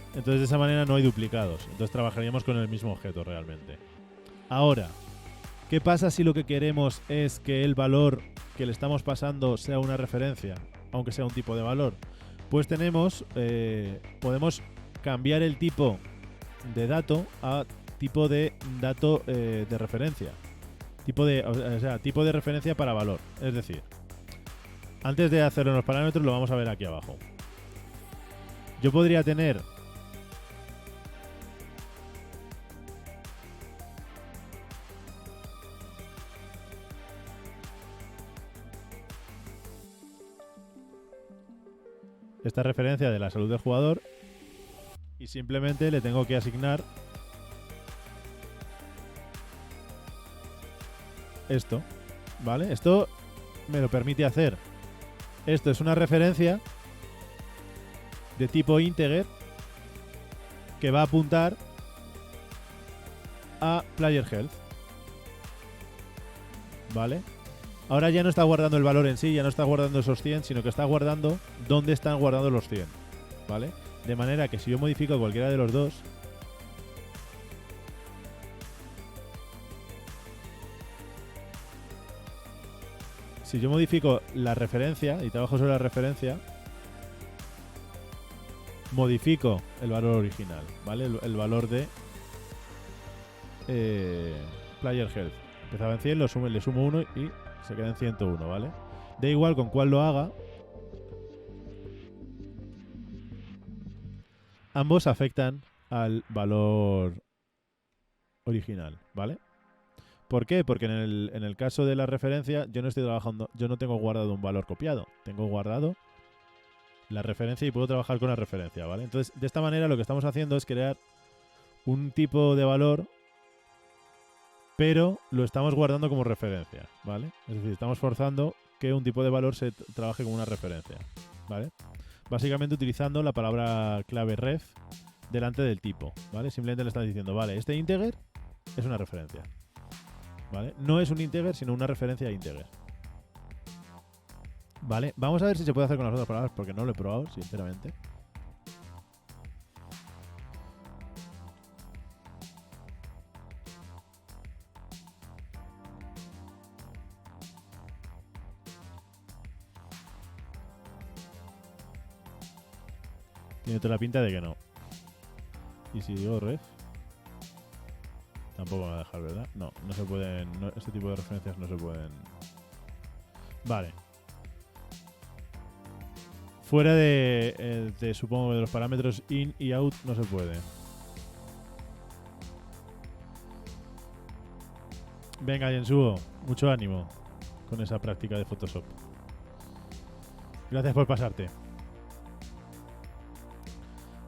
Entonces de esa manera no hay duplicados, entonces trabajaríamos con el mismo objeto realmente. Ahora, ¿qué pasa si lo que queremos es que el valor que le estamos pasando sea una referencia, aunque sea un tipo de valor? Pues podemos cambiar el tipo de dato a tipo de dato de referencia. Tipo de referencia para valor. Es decir, antes de hacerlo en los parámetros lo vamos a ver aquí abajo. Yo podría tener esta referencia de la salud del jugador y simplemente le tengo que asignar esto, ¿vale? Esto me lo permite hacer. Esto es una referencia de tipo integer que va a apuntar a player health, ¿vale? Ahora ya no está guardando el valor en sí, ya no está guardando esos 100, sino que está guardando dónde están guardados los 100, ¿vale? De manera que si yo modifico cualquiera de los dos, si yo modifico la referencia y trabajo sobre la referencia, modifico el valor original, ¿vale? El valor de player health. Empezaba en 100, le sumo 1 y se queda en 101, ¿vale? Da igual con cuál lo haga, ambos afectan al valor original, ¿vale? ¿Por qué? Porque en el caso de la referencia yo no tengo guardado un valor copiado, tengo guardado la referencia y puedo trabajar con la referencia, ¿vale? Entonces, de esta manera lo que estamos haciendo es crear un tipo de valor, pero lo estamos guardando como referencia, ¿vale? Es decir, estamos forzando que un tipo de valor se trabaje como una referencia, ¿vale? Básicamente utilizando la palabra clave ref delante del tipo, ¿vale? Simplemente le estás diciendo, vale, este integer es una referencia, ¿vale? No es un integer, sino una referencia a integer. Vale, vamos a ver si se puede hacer con las otras palabras, porque no lo he probado, sinceramente. Tiene toda la pinta de que no. Y si digo ref, tampoco me va a dejar, ¿verdad? No, no se pueden. Este tipo de referencias no se pueden. Vale. Fuera supongo, de los parámetros in y out no se puede. Venga, Jensuo, mucho ánimo con esa práctica de Photoshop. Gracias por pasarte.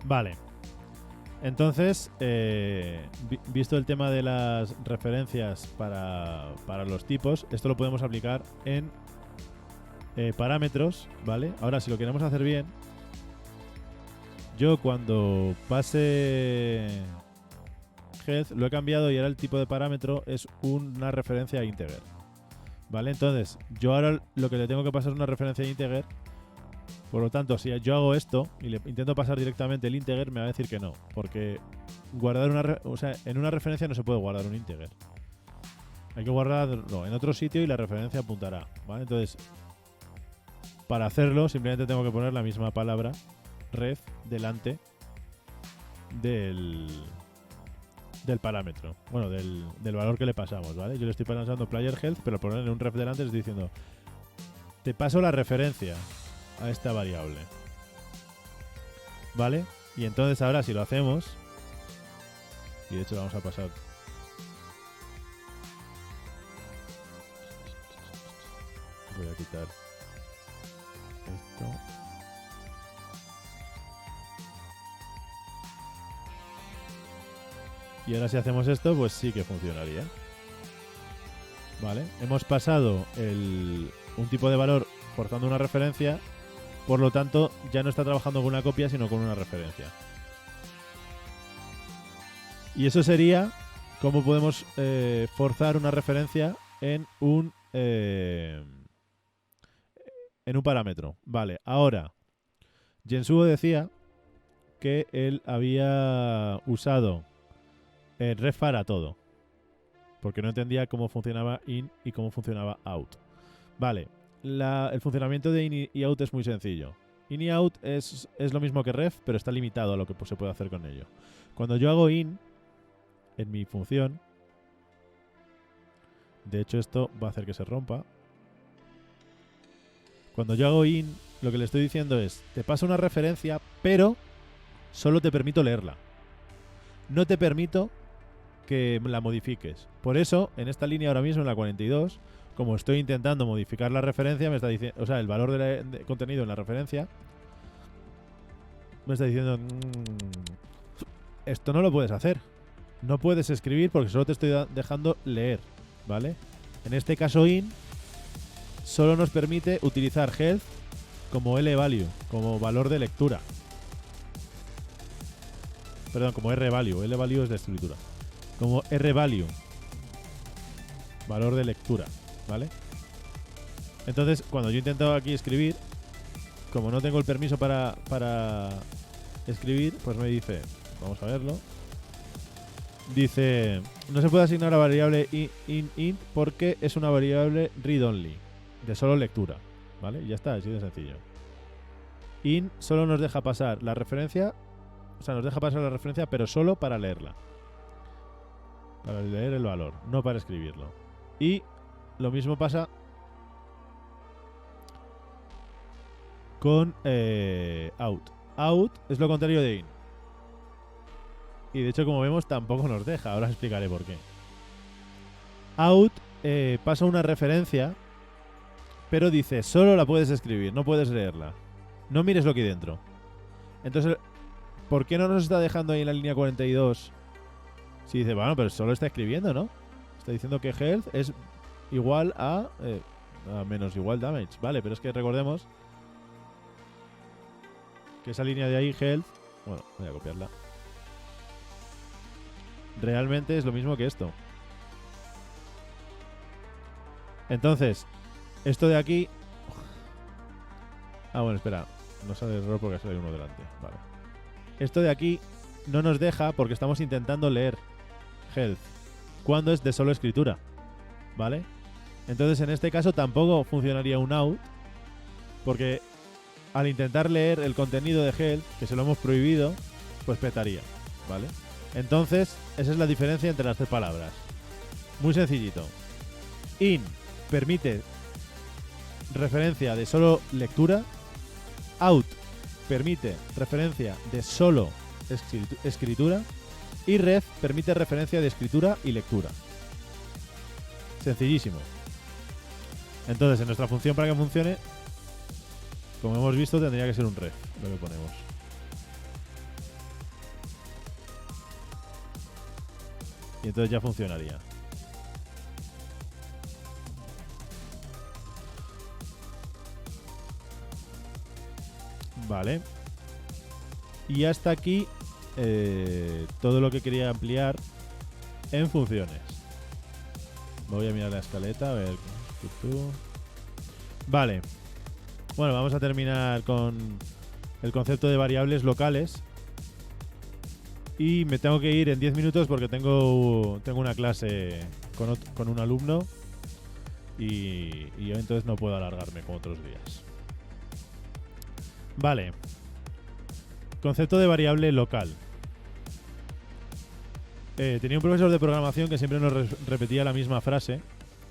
Vale. Entonces, visto el tema de las referencias para los tipos, esto lo podemos aplicar en parámetros, ¿vale? Ahora, si lo queremos hacer bien, yo cuando pase health lo he cambiado y ahora el tipo de parámetro es una referencia a integer, ¿vale? Entonces, yo ahora lo que le tengo que pasar es una referencia a integer. Por lo tanto, si yo hago esto y le intento pasar directamente el integer, me va a decir que no, porque guardar en una referencia no se puede guardar un integer. Hay que guardarlo en otro sitio y la referencia apuntará, ¿vale? Entonces, para hacerlo, simplemente tengo que poner la misma palabra ref delante del parámetro, bueno, del valor que le pasamos, ¿vale? Yo le estoy pasando player health, pero ponerle un ref delante le estoy diciendo, te paso la referencia a esta variable, ¿vale? Y entonces ahora si lo hacemos, y de hecho lo vamos a pasar, voy a quitar Y ahora si hacemos esto, pues sí que funcionaría. Vale, hemos pasado un tipo de valor forzando una referencia, por lo tanto ya no está trabajando con una copia, sino con una referencia. Y eso sería cómo podemos forzar una referencia en un parámetro. Vale, ahora, Jensuo decía que él había usado el ref para todo, porque no entendía cómo funcionaba in y cómo funcionaba out. Vale, el funcionamiento de in y out es muy sencillo. In y out es lo mismo que ref, pero está limitado a lo que se puede hacer con ello. Cuando yo hago in en mi función, de hecho esto va a hacer que se rompa. Cuando yo hago in, lo que le estoy diciendo es, te paso una referencia, pero solo te permito leerla. No te permito que la modifiques. Por eso, en esta línea ahora mismo, en la 42, como estoy intentando modificar la referencia, me está diciendo, o sea, el valor de contenido en la referencia, me está diciendo, esto no lo puedes hacer. No puedes escribir porque solo te estoy dejando leer, ¿vale? En este caso in solo nos permite utilizar health como L-value, como valor de lectura. Perdón, como R-value. L-value es de escritura. Como R-value, valor de lectura, ¿vale? Entonces, cuando yo intento aquí escribir, como no tengo el permiso para escribir, pues me dice, vamos a verlo, dice, no se puede asignar a variable int porque es una variable read-only, de solo lectura, ¿vale? Y ya está, así de sencillo. Int solo nos deja pasar la referencia, o sea, nos deja pasar la referencia, pero solo para leerla. Para leer el valor, no para escribirlo. Y lo mismo pasa con out. Out es lo contrario de in. Y de hecho, como vemos, tampoco nos deja. Ahora os explicaré por qué. Out pasa una referencia, pero dice, solo la puedes escribir, no puedes leerla. No mires lo que hay dentro. Entonces, ¿por qué no nos está dejando ahí en la línea 42? Si dice, bueno, pero solo está escribiendo, ¿no? Está diciendo que health es igual a menos igual damage. Vale, pero es que recordemos que esa línea de ahí, health, bueno, voy a copiarla, realmente es lo mismo que esto. Entonces, esto de aquí... Ah, bueno, espera. No sale error porque sale uno delante. Vale. Esto de aquí no nos deja porque estamos intentando leer health cuando es de solo escritura, ¿vale? Entonces en este caso tampoco funcionaría un out porque al intentar leer el contenido de health, que se lo hemos prohibido, pues petaría, ¿vale? Entonces esa es la diferencia entre las tres palabras. Muy sencillito. In permite referencia de solo lectura. Out permite referencia de solo escritura. Y ref permite referencia de escritura y lectura. Sencillísimo. Entonces, en nuestra función, para que funcione, como hemos visto, tendría que ser un ref lo que ponemos. Y entonces ya funcionaría. Vale. Y hasta aquí todo lo que quería ampliar en funciones. Voy a mirar la escaleta a ver. Vale. Bueno, vamos a terminar con el concepto de variables locales. Y me tengo que ir en 10 minutos porque tengo una clase con un alumno y yo entonces no puedo alargarme como otros días. Vale. Concepto de variable local. Tenía un profesor de programación que siempre nos repetía la misma frase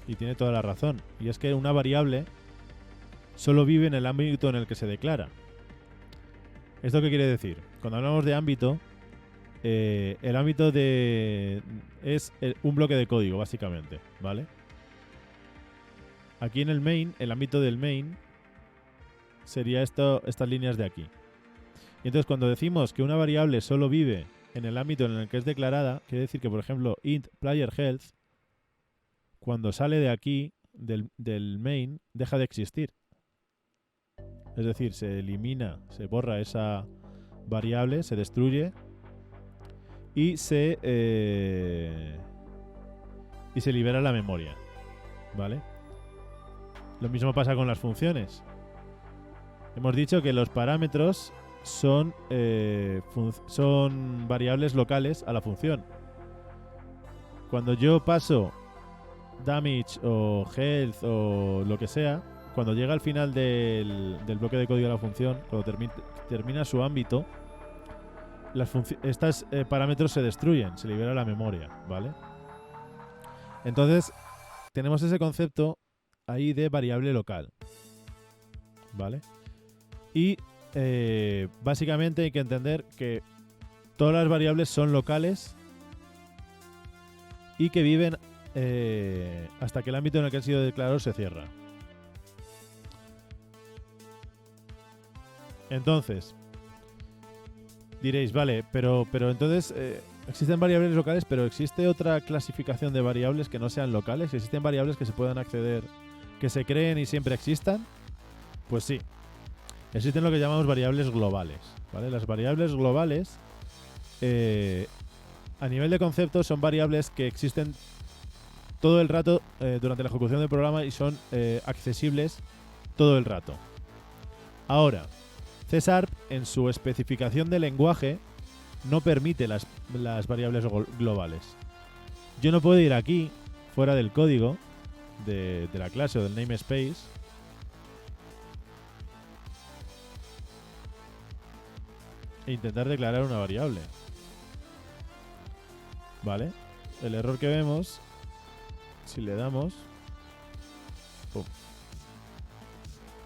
y tiene toda la razón. Y es que una variable solo vive en el ámbito en el que se declara. ¿Esto qué quiere decir? Cuando hablamos de ámbito, el ámbito es un bloque de código, básicamente, ¿vale? Aquí en el main, el ámbito del main sería estas líneas de aquí. Y entonces cuando decimos que una variable solo vive en el ámbito en el que es declarada, quiere decir que, por ejemplo, int player health, cuando sale de aquí, del main, deja de existir. Es decir, se elimina, se borra esa variable, se destruye y se libera la memoria, ¿vale? Lo mismo pasa con las funciones. Hemos dicho que los parámetros son variables locales a la función. Cuando yo paso damage o health o lo que sea, cuando llega al final del bloque de código de la función, cuando termina su ámbito, estos parámetros se destruyen, se libera la memoria, ¿vale? Entonces, tenemos ese concepto ahí de variable local, ¿vale? Y básicamente hay que entender que todas las variables son locales y que viven hasta que el ámbito en el que han sido declarados se cierra. Entonces, diréis, vale, pero entonces existen variables locales, pero ¿existe otra clasificación de variables que no sean locales? ¿Existen variables que se puedan acceder, que se creen y siempre existan? Pues sí. Existen lo que llamamos variables globales, ¿vale? Las variables globales, a nivel de concepto, son variables que existen todo el rato durante la ejecución del programa y son accesibles todo el rato. Ahora, C#, en su especificación de lenguaje, no permite las variables globales. Yo no puedo ir aquí, fuera del código de la clase o del namespace, e intentar declarar una variable. ¿Vale? El error que vemos, si le damos, ¡pum!,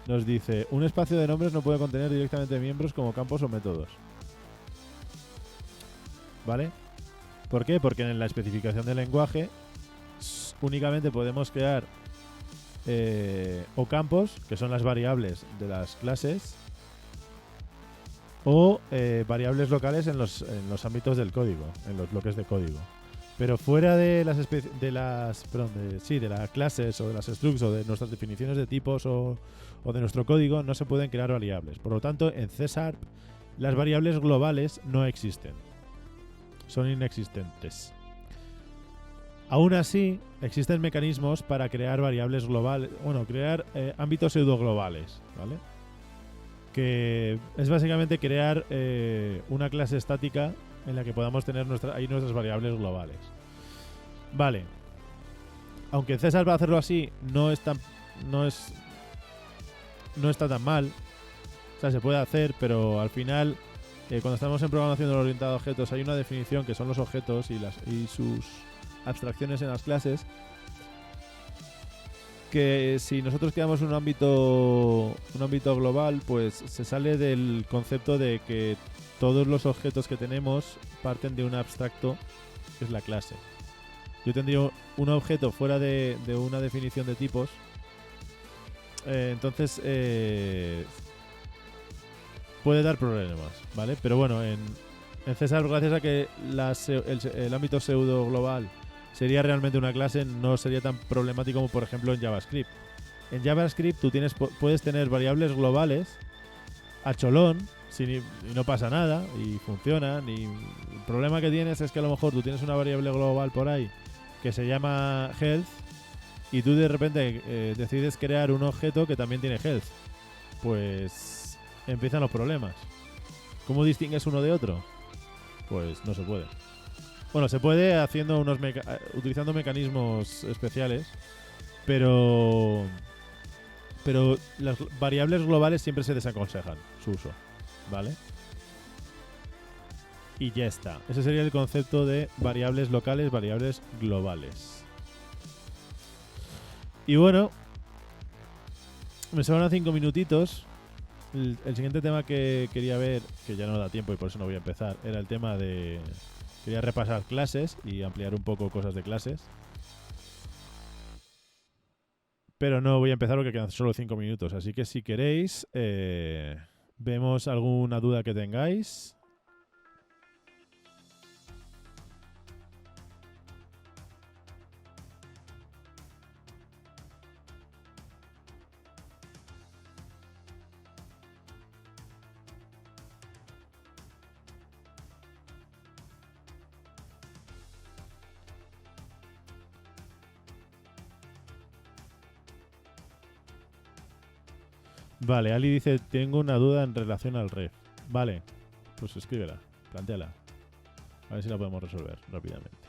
nos dice: un espacio de nombres no puede contener directamente miembros como campos o métodos. ¿Vale? ¿Por qué? Porque en la especificación del lenguaje únicamente podemos crear o campos, que son las variables de las clases, o variables locales en los ámbitos del código, en los bloques de código. Pero fuera de las clases o de las structs o de nuestras definiciones de tipos o de nuestro código, no se pueden crear variables. Por lo tanto, en C# las variables globales no existen. Son inexistentes. Aún así, existen mecanismos para crear variables globales, crear ámbitos pseudo-globales, ¿vale? Que es básicamente crear una clase estática en la que podamos tener nuestras variables globales. Vale. Aunque C# va a hacerlo así, no está tan mal. O sea, se puede hacer, pero al final, cuando estamos en programación orientada a objetos, hay una definición que son los objetos y sus abstracciones en las clases, que si nosotros creamos un ámbito global, pues se sale del concepto de que todos los objetos que tenemos parten de un abstracto que es la clase. Yo tendría un objeto fuera de una definición de tipos, entonces puede dar problemas, ¿vale? Pero bueno, en C#, gracias a que el ámbito pseudo global sería realmente una clase, no sería tan problemático como por ejemplo en JavaScript. En JavaScript tú puedes tener variables globales a cholón y no pasa nada y funcionan, y el problema que tienes es que a lo mejor tú tienes una variable global por ahí que se llama health y tú de repente decides crear un objeto que también tiene health. Pues empiezan los problemas. ¿Cómo distingues uno de otro? Pues no se puede. Bueno, se puede haciendo utilizando mecanismos especiales, pero las variables globales siempre se desaconsejan su uso, ¿vale? Y ya está. Ese sería el concepto de variables locales, variables globales. Y bueno, me sobran 5 minutitos. El siguiente tema que quería ver, que ya no da tiempo y por eso no voy a empezar, era el tema de... Quería repasar clases y ampliar un poco cosas de clases. Pero no voy a empezar porque quedan solo 5 minutos. Así que si queréis, vemos alguna duda que tengáis. Vale, Ali dice, tengo una duda en relación al ref. Vale, pues escríbela, plantéala. A ver si la podemos resolver rápidamente.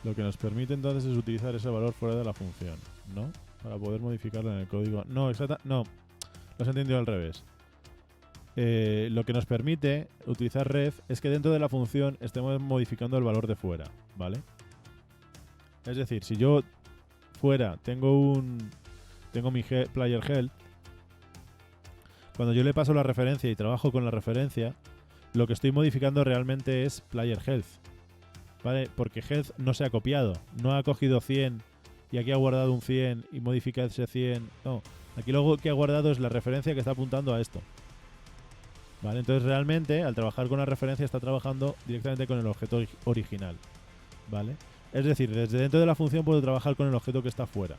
Lo que nos permite entonces es utilizar ese valor fuera de la función, ¿no? Para poder modificarlo en el código. No, no, lo has entendido al revés. Lo que nos permite utilizar ref es que dentro de la función estemos modificando el valor de fuera, ¿vale? Es decir, si yo fuera tengo mi player health, cuando yo le paso la referencia y trabajo con la referencia, lo que estoy modificando realmente es player health, ¿vale? Porque health no se ha copiado, no ha cogido 100 y aquí ha guardado un 100 y modifica ese 100. No, aquí lo que ha guardado es la referencia que está apuntando a esto. ¿Vale? Entonces realmente al trabajar con la referencia está trabajando directamente con el objeto original, ¿vale? Es decir, desde dentro de la función puedo trabajar con el objeto que está fuera.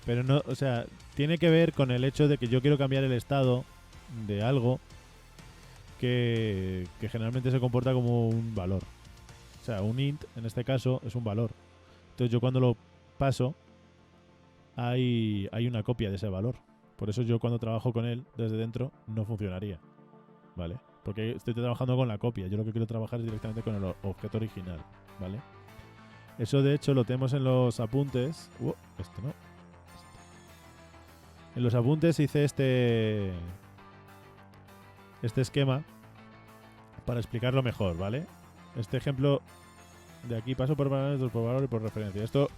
Pero no, o sea, tiene que ver con el hecho de que yo quiero cambiar el estado de algo que generalmente se comporta como un valor. O sea, un int en este caso es un valor. Entonces yo cuando lo paso hay una copia de ese valor. Por eso yo cuando trabajo con él desde dentro no funcionaría, ¿vale? Porque estoy trabajando con la copia. Yo lo que quiero trabajar es directamente con el objeto original, ¿vale? Eso de hecho lo tenemos en los apuntes. Esto no. En los apuntes hice este esquema para explicarlo mejor, ¿vale? Este ejemplo de aquí paso por valores, por valor y por referencia. Esto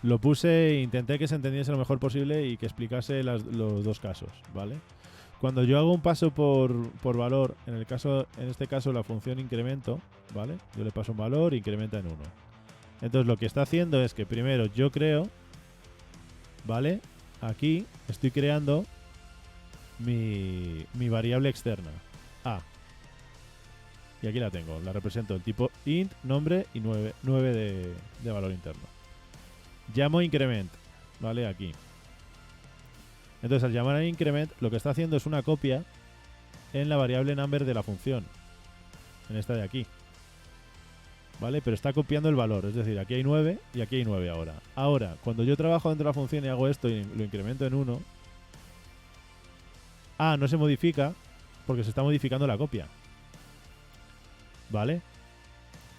lo puse e intenté que se entendiese lo mejor posible y que explicase los dos casos, ¿vale? Cuando yo hago un paso por valor, en este caso la función incremento, ¿vale? Yo le paso un valor e incrementa en 1. Entonces lo que está haciendo es que primero yo creo, ¿vale? Aquí estoy creando mi variable externa, A. Y aquí la tengo, la represento el tipo int, nombre y 9 de valor interno. Llamo increment, ¿vale? Aquí. Entonces al llamar a increment lo que está haciendo es una copia en la variable number de la función, en esta de aquí, ¿vale? Pero está copiando el valor, es decir, aquí hay 9 y aquí hay 9 ahora. Ahora, cuando yo trabajo dentro de la función y hago esto y lo incremento en 1, A no se modifica porque se está modificando la copia, ¿vale?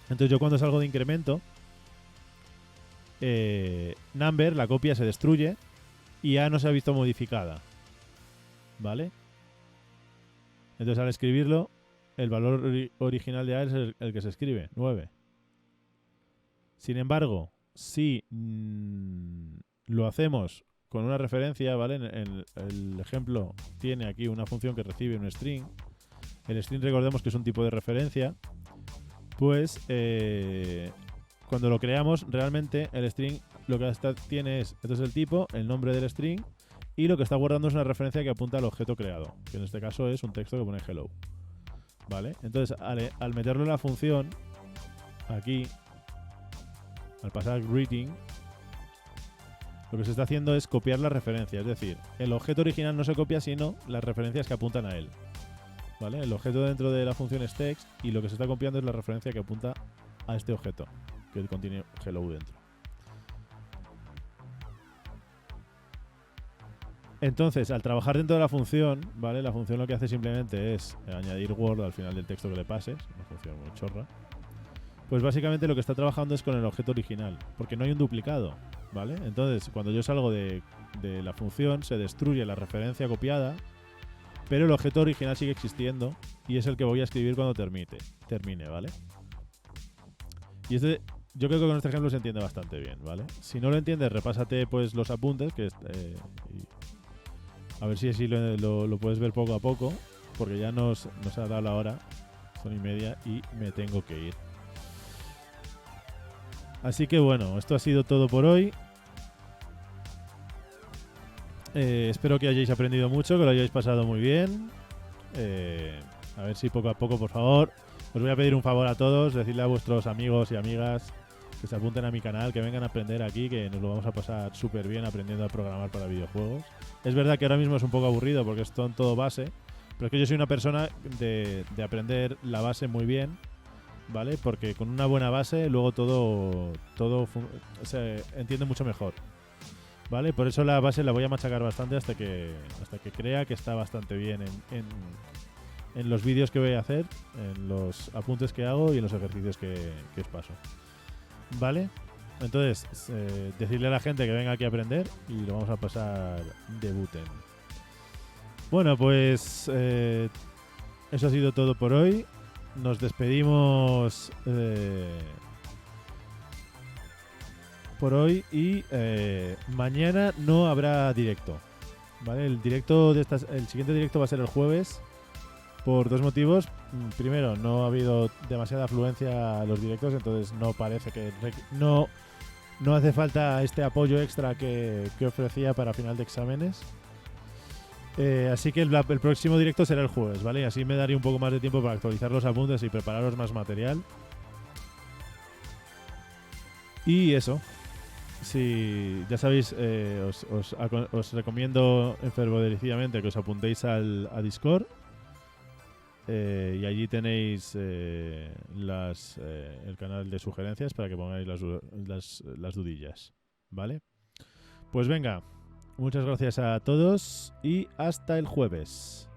Entonces yo cuando salgo de incremento, number, la copia se destruye y A no se ha visto modificada, ¿vale? Entonces al escribirlo, el valor original de A es el que se escribe, 9. Sin embargo, si lo hacemos con una referencia, ¿vale? En el ejemplo tiene aquí una función que recibe un string. El string recordemos que es un tipo de referencia. Pues cuando lo creamos, realmente el string lo que tiene es, este es el tipo, el nombre del string, y lo que está guardando es una referencia que apunta al objeto creado, que en este caso es un texto que pone hello, ¿vale? Entonces al meterlo en la función, aquí, al pasar greeting, lo que se está haciendo es copiar la referencia, es decir, el objeto original no se copia sino las referencias que apuntan a él, ¿vale? El objeto dentro de la función es text y lo que se está copiando es la referencia que apunta a este objeto que contiene hello dentro. Entonces, al trabajar dentro de la función, ¿vale? La función lo que hace simplemente es añadir word al final del texto que le pases, una función muy chorra. Pues básicamente lo que está trabajando es con el objeto original, porque no hay un duplicado, ¿vale? Entonces, cuando yo salgo de la función, se destruye la referencia copiada, pero el objeto original sigue existiendo y es el que voy a escribir cuando termine, ¿vale? Y yo creo que con este ejemplo se entiende bastante bien, ¿vale? Si no lo entiendes, repásate pues los apuntes, a ver si así lo puedes ver poco a poco, porque ya nos ha dado la hora, son 1:30 y me tengo que ir. Así que bueno, esto ha sido todo por hoy. Espero que hayáis aprendido mucho, que lo hayáis pasado muy bien. A ver si poco a poco, por favor, os voy a pedir un favor a todos, decirle a vuestros amigos y amigas que se apunten a mi canal, que vengan a aprender aquí, que nos lo vamos a pasar súper bien aprendiendo a programar para videojuegos. Es verdad que ahora mismo es un poco aburrido porque es todo base, pero es que yo soy una persona de aprender la base muy bien, ¿vale? Porque con una buena base luego todo se entiende mucho mejor. ¿Vale? Por eso la base la voy a machacar bastante hasta que crea que está bastante bien en los vídeos que voy a hacer, en los apuntes que hago y en los ejercicios que os paso. ¿Vale? Entonces, decirle a la gente que venga aquí a aprender y lo vamos a pasar debuten. Bueno, pues eso ha sido todo por hoy. Nos despedimos por hoy y mañana no habrá directo, ¿vale? El siguiente directo va a ser el jueves por dos motivos. Primero, no ha habido demasiada afluencia a los directos, entonces no parece que no hace falta este apoyo extra que ofrecía para final de exámenes. Así que el próximo directo será el jueves, ¿vale? Así me daría un poco más de tiempo para actualizar los apuntes y prepararos más material. Y eso. Sí, ya sabéis, os recomiendo enfervodecidamente que os apuntéis a Discord. Y allí tenéis el canal de sugerencias para que pongáis las dudillas. ¿Vale? Pues venga, muchas gracias a todos y hasta el jueves.